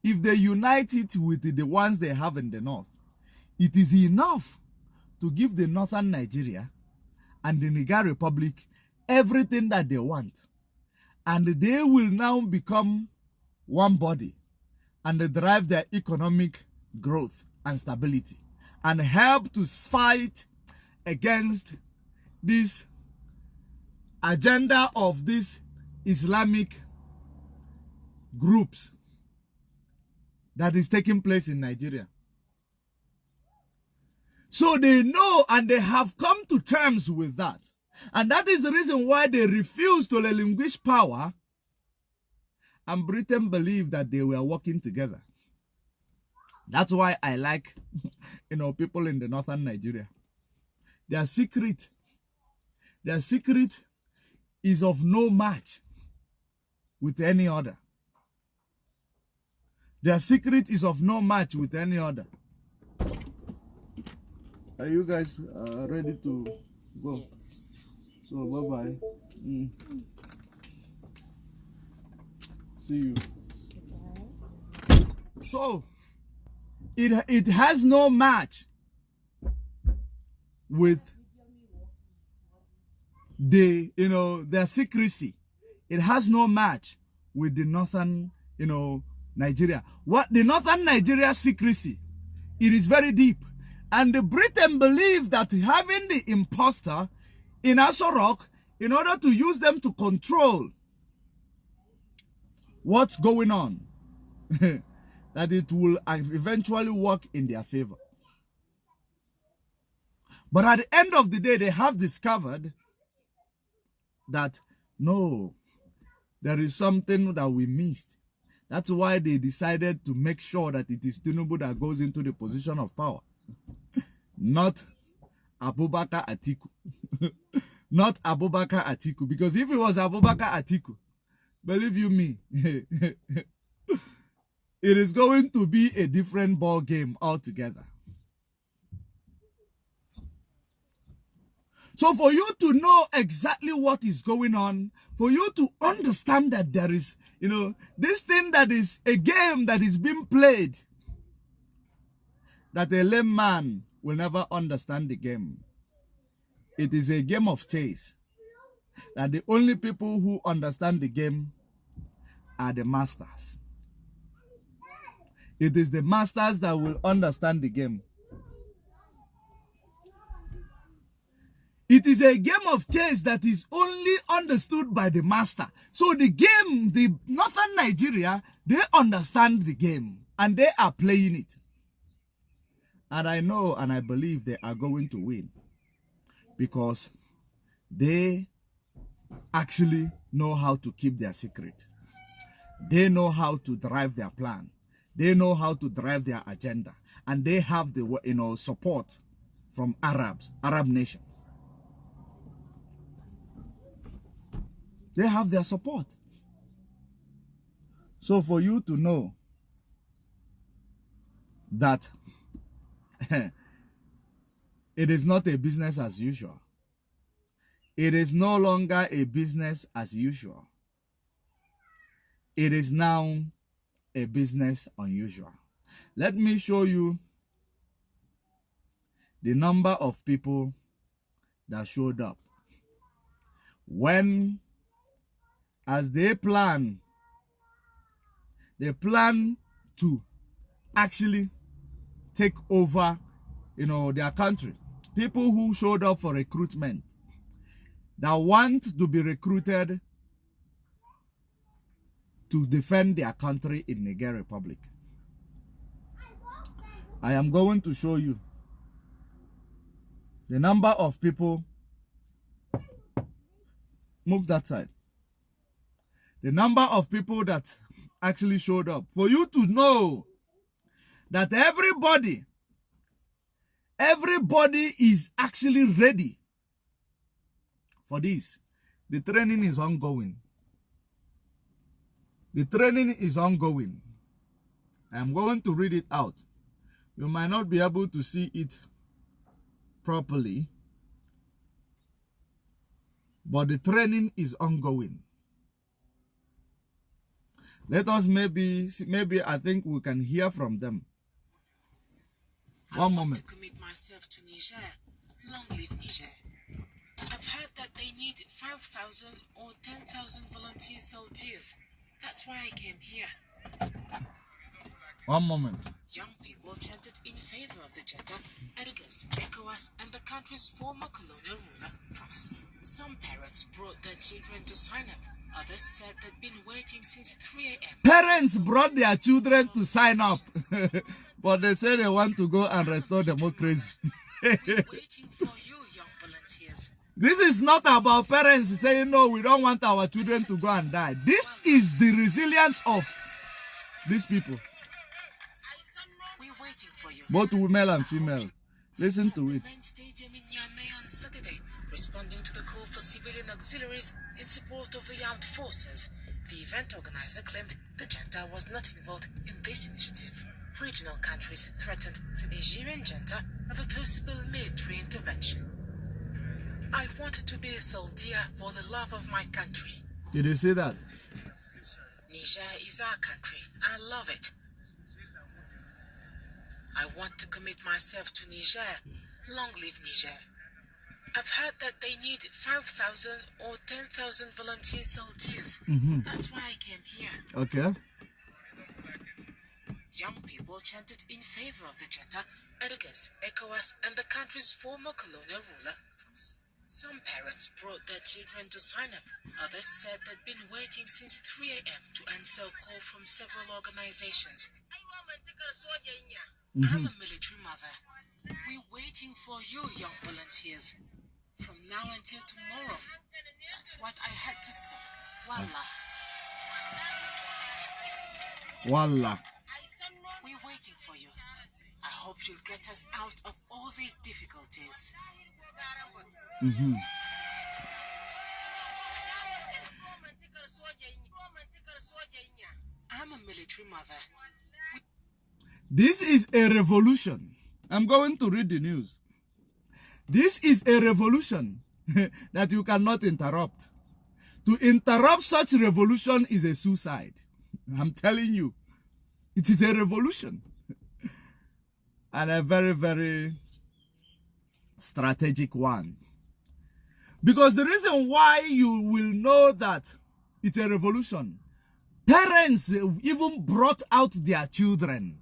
If they unite it with the ones they have in the north, it is enough to give the northern Nigeria and the Niger Republic everything that they want. And they will now become one body and drive their economic growth and stability, and help to fight against this agenda of these Islamic groups that is taking place in Nigeria. So they know and they have come to terms with that. And that is the reason why they refuse to relinquish power. And Britain believed that they were working together. That's why I like, people in the northern Nigeria. Their secret is of no match with any other. Their secret is of no match with any other. Are you guys ready to go? Yes. So bye-bye. See you. Goodbye. So it has no match with their secrecy. It has no match with the northern, Nigeria. What the northern Nigeria secrecy, it is very deep. And the Britain believe that having the imposter in Aso Rock, in order to use them to control what's going on, that it will eventually work in their favor. But at the end of the day, they have discovered that, no, there is something that we missed. That's why they decided to make sure that it is Tinubu that goes into the position of power. Not Abubakar Atiku. Not Abubakar Atiku. Because if it was Abubakar Atiku, believe you me, it is going to be a different ball game altogether. So for you to know exactly what is going on, for you to understand that there is, this thing that is a game that is being played, that a lame man will never understand the game. It is a game of chase. That the only people who understand the game are the masters. It is the masters that will understand the game. It is a game of chess that is only understood by the master. So the game, the northern Nigeria, they understand the game and they are playing it. And I know and I believe they are going to win because they actually know how to keep their secret. They know how to drive their plan. They know how to drive their agenda. And they have the support from Arab nations. They have their support. So for you to know that it is not a business as usual. It is no longer a business as usual. It is now a business unusual. Let me show you the number of people that showed up when, as they plan to actually take over, their country. People who showed up for recruitment, that want to be recruited to defend their country in Niger Republic. I am going to show you the number of people. Move that side. The number of people that actually showed up. For you to know that everybody is actually ready for this. The training is ongoing. The training is ongoing. I am going to read it out. You might not be able to see it properly, but the training is ongoing. Let us maybe I think we can hear from them. One moment. To commit myself to Niger. Long live Niger. I've heard that they need 5,000 or 10,000 volunteer soldiers. That's why I came here. One moment. Young people chanted in favor of the Jeddah, against Ecowas and the country's former colonial ruler, France. Some parents brought their children to sign up. Others said they'd been waiting since 3 a.m. Parents brought their children to sign up. But they say they want to go and restore democracy. We're waiting for you, young volunteers. This is not about parents saying, no, we don't want our children to go and die. This is the resilience of these people. We're waiting for you. Both male and female. Listen to it. The main stadium in Niamey on Saturday, responding to the call for civilian auxiliaries in support of the armed forces. The event organizer claimed the junta was not involved in this initiative. Regional countries threatened the Nigerian junta of a possible military intervention. I wanted to be a soldier for the love of my country. Did you see that? Niger is our country. I love it. I want to commit myself to Niger. Long live Niger. I've heard that they need 5,000 or 10,000 volunteer soldiers. That's why I came here. Okay. Young people chanted in favor of the junta and against Ecowas and the country's former colonial ruler, France. Some parents brought their children to sign up. Others said they'd been waiting since 3 a.m. to answer a call from several organizations. I'm a military mother. We're waiting for you, young volunteers. From now until tomorrow. That's what I had to say. Wallah. Wallah. We're waiting for you. I hope you'll get us out of all these difficulties. I'm a military mother. This is a revolution. I'm going to read the news. This is a revolution that you cannot interrupt. To interrupt such revolution is a suicide. I'm telling you. It is a revolution. And a very, very strategic one. Because the reason why you will know that it's a revolution, parents even brought out their children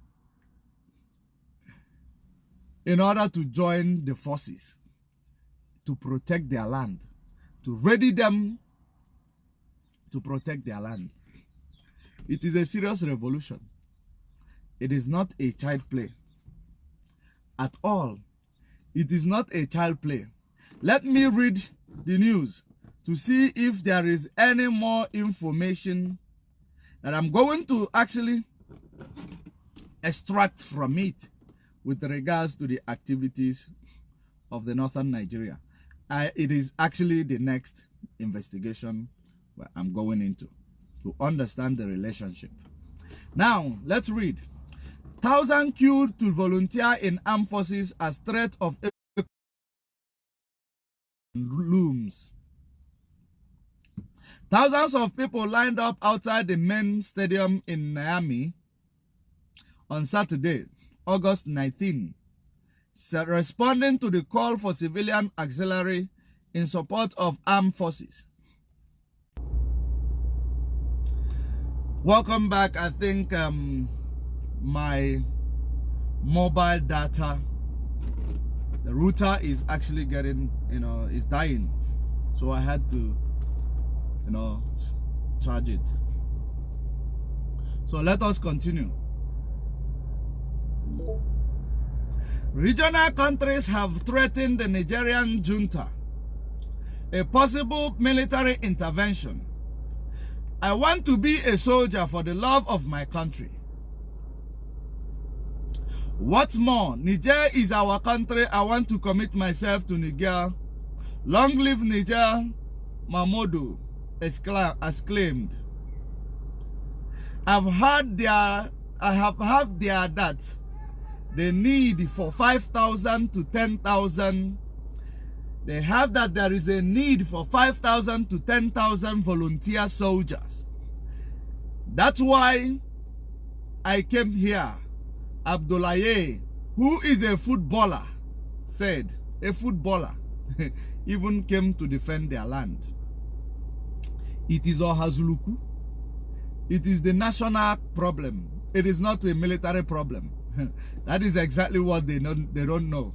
in order to join the forces, to protect their land, to ready them to protect their land. It is a serious revolution. It is not a child play. At all. It is not a child play. Let me read the news to see if there is any more information that I'm going to actually extract from it with regards to the activities of the northern Nigeria. It is actually the next investigation where I'm going into to understand the relationship. Now, let's read. 1,000 queued to volunteer in armed forces as threat of looms. Thousands of people lined up outside the main stadium in Niamey on Saturday, August 19, responding to the call for civilian auxiliary in support of armed forces. Welcome back. I think my mobile data, the router is actually getting, is dying. So I had to, charge it. So let us continue. Regional countries have threatened the Nigerian junta a possible military intervention. I want to be a soldier for the love of my country. What's more, Niger is our country. I want to commit myself to Niger. Long live Niger, Mamodu exclaimed. I have heard that the need for 5,000 to 10,000. They have that there is a need for 5,000 to 10,000 volunteer soldiers. That's why I came here. Abdoulaye, who is a footballer, said a footballer even came to defend their land. It is Ohazuluku. It is the national problem. It is not a military problem. That is exactly what they don't know.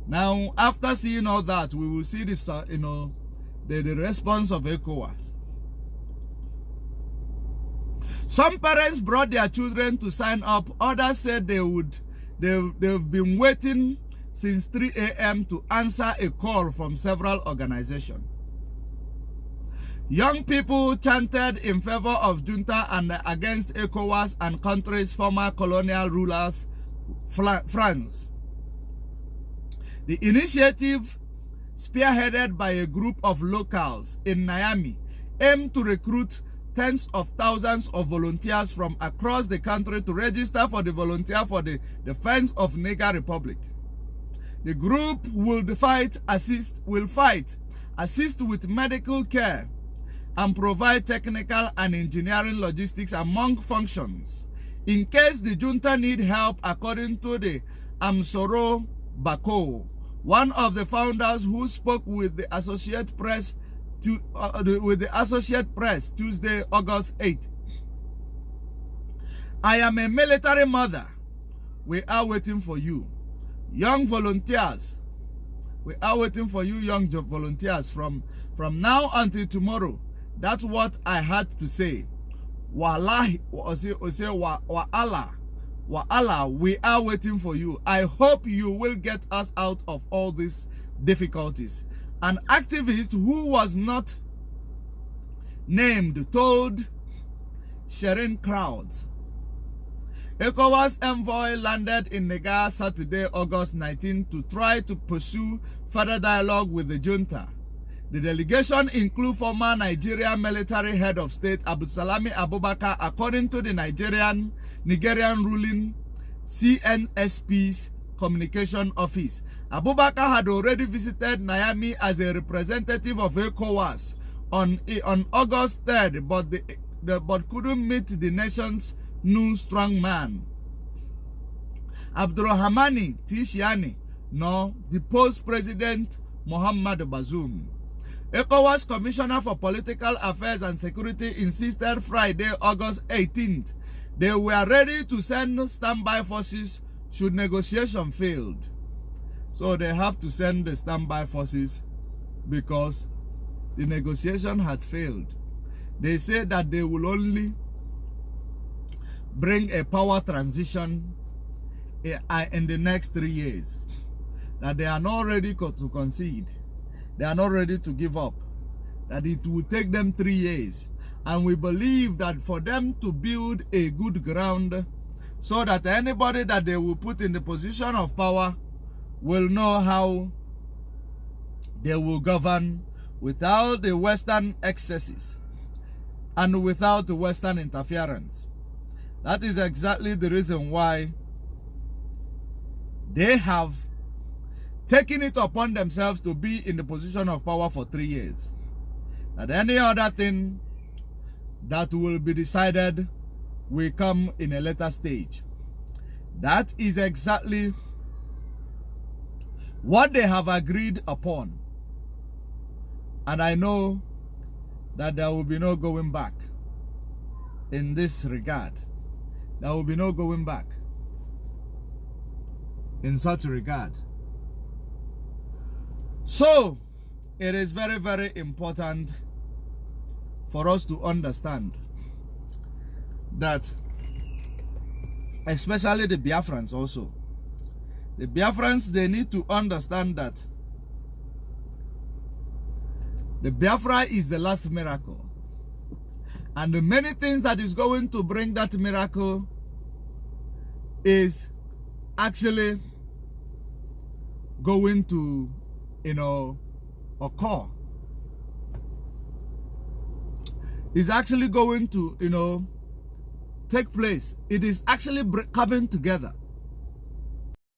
Now, after seeing all that, we will see this, the response of Ecowas. Some parents brought their children to sign up. Others said they've been waiting since 3 a.m. to answer a call from several organizations. Young people chanted in favor of junta and against Ecowas and country's former colonial rulers, France. The initiative, spearheaded by a group of locals in Niamey, aimed to recruit tens of thousands of volunteers from across the country to register for the volunteer for the defense of Niger Republic. The group will assist with medical care, and provide technical and engineering logistics among functions in case the junta need help, according to the Amsoro Bako, one of the founders who spoke with the Associate Press Tuesday, August 8. I am a military mother. We are waiting for you, young volunteers. We are waiting for you, young volunteers, from now until tomorrow. That's what I had to say. Wallahi, wa Allah, we are waiting for you. I hope you will get us out of all these difficulties. An activist who was not named told sharing crowds. ECOWAS envoy landed in Niger Saturday, August 19, to try to pursue further dialogue with the junta. The delegation includes former Nigerian military head of state Abusalami Abubakar, according to the Nigerian ruling CNSP's communication office. Abubakar had already visited Niamey as a representative of ECOWAS on August 3rd, but couldn't meet the nation's new strongman, Abdurrahmani Tishiani, nor the post-president Muhammad Bazoum. ECOWAS Commissioner for Political Affairs and Security insisted Friday, August 18th, they were ready to send standby forces should negotiation fail. So they have to send the standby forces because the negotiation had failed. They said that they will only bring a power transition in the next 3 years. That they are not ready to concede. They are not ready to give up. That it will take them 3 years. And we believe that for them to build a good ground so that anybody that they will put in the position of power will know how they will govern without the Western excesses and without the Western interference. That is exactly the reason why they have taken it upon themselves to be in the position of power for 3 years. That any other thing that will be decided will come in a later stage. That is exactly what they have agreed upon. And I know that there will be no going back in this regard. There will be no going back in such regard. So, it is very, very important for us to understand that, especially the Biafrans also, the Biafrans, they need to understand that the Biafra is the last miracle. And the many things that is going to bring that miracle is actually going to, occur. Is actually going to, take place. It is actually coming together.